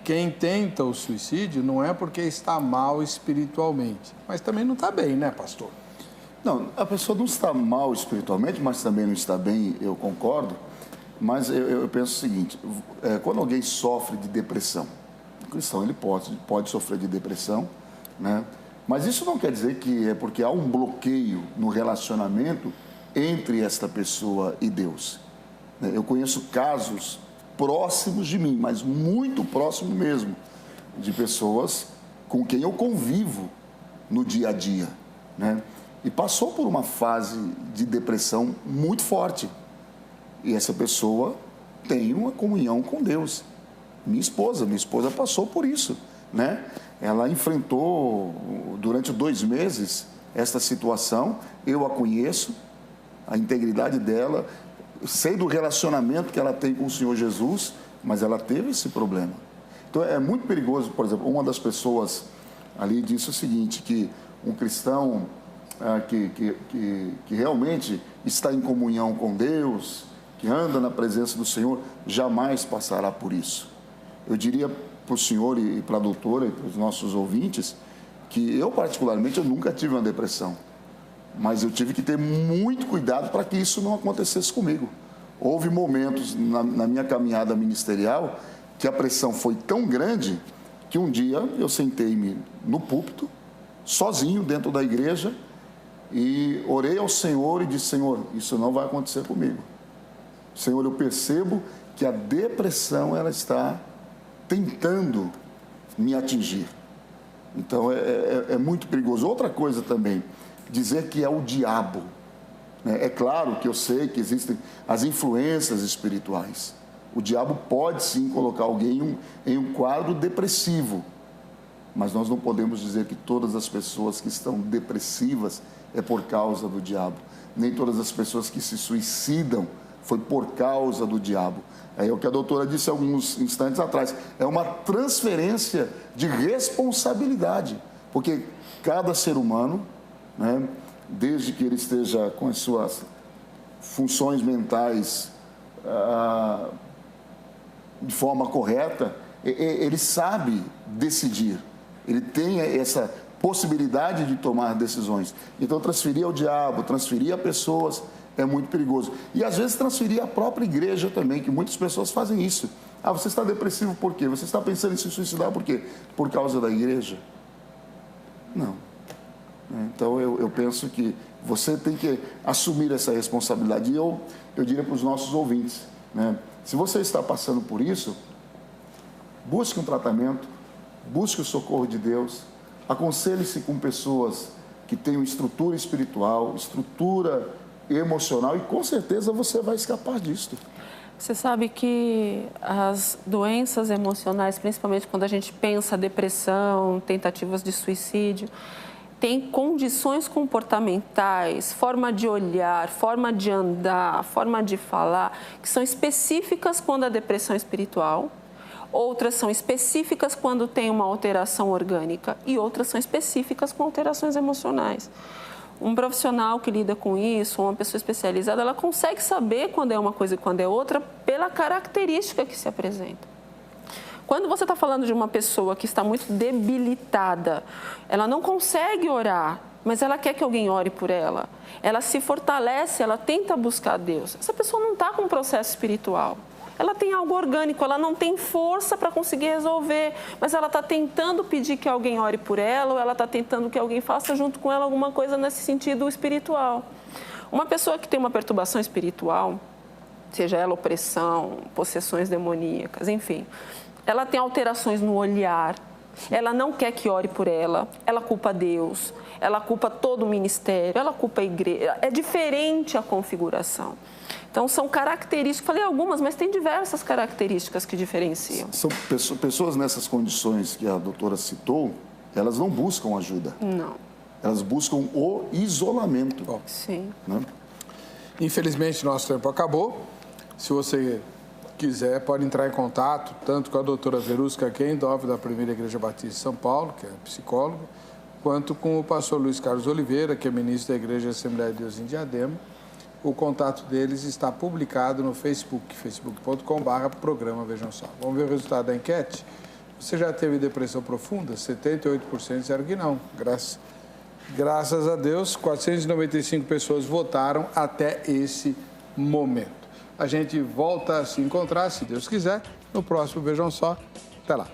quem tenta o suicídio não é porque está mal espiritualmente, mas também não está bem, né, pastor? Não, a pessoa não está mal espiritualmente, mas também não está bem, eu concordo. Mas eu penso o seguinte, quando alguém sofre de depressão, o cristão ele pode sofrer de depressão, né? Mas isso não quer dizer que é porque há um bloqueio no relacionamento entre esta pessoa e Deus. Eu conheço casos próximos de mim, mas muito próximo mesmo, de pessoas com quem eu convivo no dia a dia, né? E passou por uma fase de depressão muito forte. E essa pessoa tem uma comunhão com Deus. Minha esposa passou por isso, né? Ela enfrentou durante 2 meses esta situação. Eu a conheço, a integridade dela, sei do relacionamento que ela tem com o Senhor Jesus, mas ela teve esse problema. Então é muito perigoso, por exemplo, uma das pessoas ali disse o seguinte, que um cristão que realmente está em comunhão com Deus, que anda na presença do Senhor, jamais passará por isso. Eu diria para o senhor e para a doutora e para os nossos ouvintes, que eu particularmente eu nunca tive uma depressão, mas eu tive que ter muito cuidado para que isso não acontecesse comigo. Houve momentos na minha caminhada ministerial que a pressão foi tão grande que um dia eu sentei-me no púlpito, sozinho dentro da igreja, e orei ao Senhor e disse, Senhor, isso não vai acontecer comigo. Senhor, eu percebo que a depressão ela está tentando me atingir. Então é muito perigoso. Outra coisa também, dizer que é o diabo. É claro que eu sei que existem as influências espirituais. O diabo pode sim colocar alguém em um quadro depressivo, mas nós não podemos dizer que todas as pessoas que estão depressivas é por causa do diabo. Nem todas as pessoas que se suicidam foi por causa do diabo. É o que a doutora disse alguns instantes atrás. É uma transferência de responsabilidade, porque cada ser humano, né, desde que ele esteja com as suas funções mentais de forma correta, ele sabe decidir, ele tem essa possibilidade de tomar decisões. Então, transferir ao diabo, transferir a pessoas é muito perigoso. E, às vezes, transferir à própria igreja também, que muitas pessoas fazem isso. Ah, você está depressivo por quê? Você está pensando em se suicidar por quê? Por causa da igreja? Não. Então, eu penso que você tem que assumir essa responsabilidade. E eu diria para os nossos ouvintes, né? Se você está passando por isso, busque um tratamento, busque o socorro de Deus, aconselhe-se com pessoas que tenham estrutura espiritual, estrutura emocional, e com certeza você vai escapar disso. Você sabe que as doenças emocionais, principalmente quando a gente pensa depressão, tentativas de suicídio, tem condições comportamentais, forma de olhar, forma de andar, forma de falar, que são específicas quando a depressão é espiritual, outras são específicas quando tem uma alteração orgânica e outras são específicas com alterações emocionais. Um profissional que lida com isso, uma pessoa especializada, ela consegue saber quando é uma coisa e quando é outra pela característica que se apresenta. Quando você está falando de uma pessoa que está muito debilitada, ela não consegue orar, mas ela quer que alguém ore por ela. Ela se fortalece, ela tenta buscar Deus. Essa pessoa não está com um processo espiritual. Ela tem algo orgânico, ela não tem força para conseguir resolver, mas ela está tentando pedir que alguém ore por ela, ou ela está tentando que alguém faça junto com ela alguma coisa nesse sentido espiritual. Uma pessoa que tem uma perturbação espiritual, seja ela opressão, possessões demoníacas, enfim, ela tem alterações no olhar, ela não quer que ore por ela culpa Deus, ela culpa todo o ministério, ela culpa a igreja, é diferente a configuração. Então, são características, falei algumas, mas tem diversas características que diferenciam. São pessoas nessas condições que a doutora citou, elas não buscam ajuda. Não. Elas buscam o isolamento. Bom, sim. Né? Infelizmente, nosso tempo acabou. Se você quiser, pode entrar em contato, tanto com a doutora Verusca Kendorf, da Primeira Igreja Batista de São Paulo, que é psicólogo, quanto com o pastor Luiz Carlos Oliveira, que é ministro da Igreja Assembleia de Deus em Diadema. O contato deles está publicado no Facebook, facebook.com/programa Vejam Só. Vamos ver o resultado da enquete? Você já teve depressão profunda? 78% disseram que não. Graças a Deus, 495 pessoas votaram até esse momento. A gente volta a se encontrar, se Deus quiser, no próximo Vejam Só. Até lá.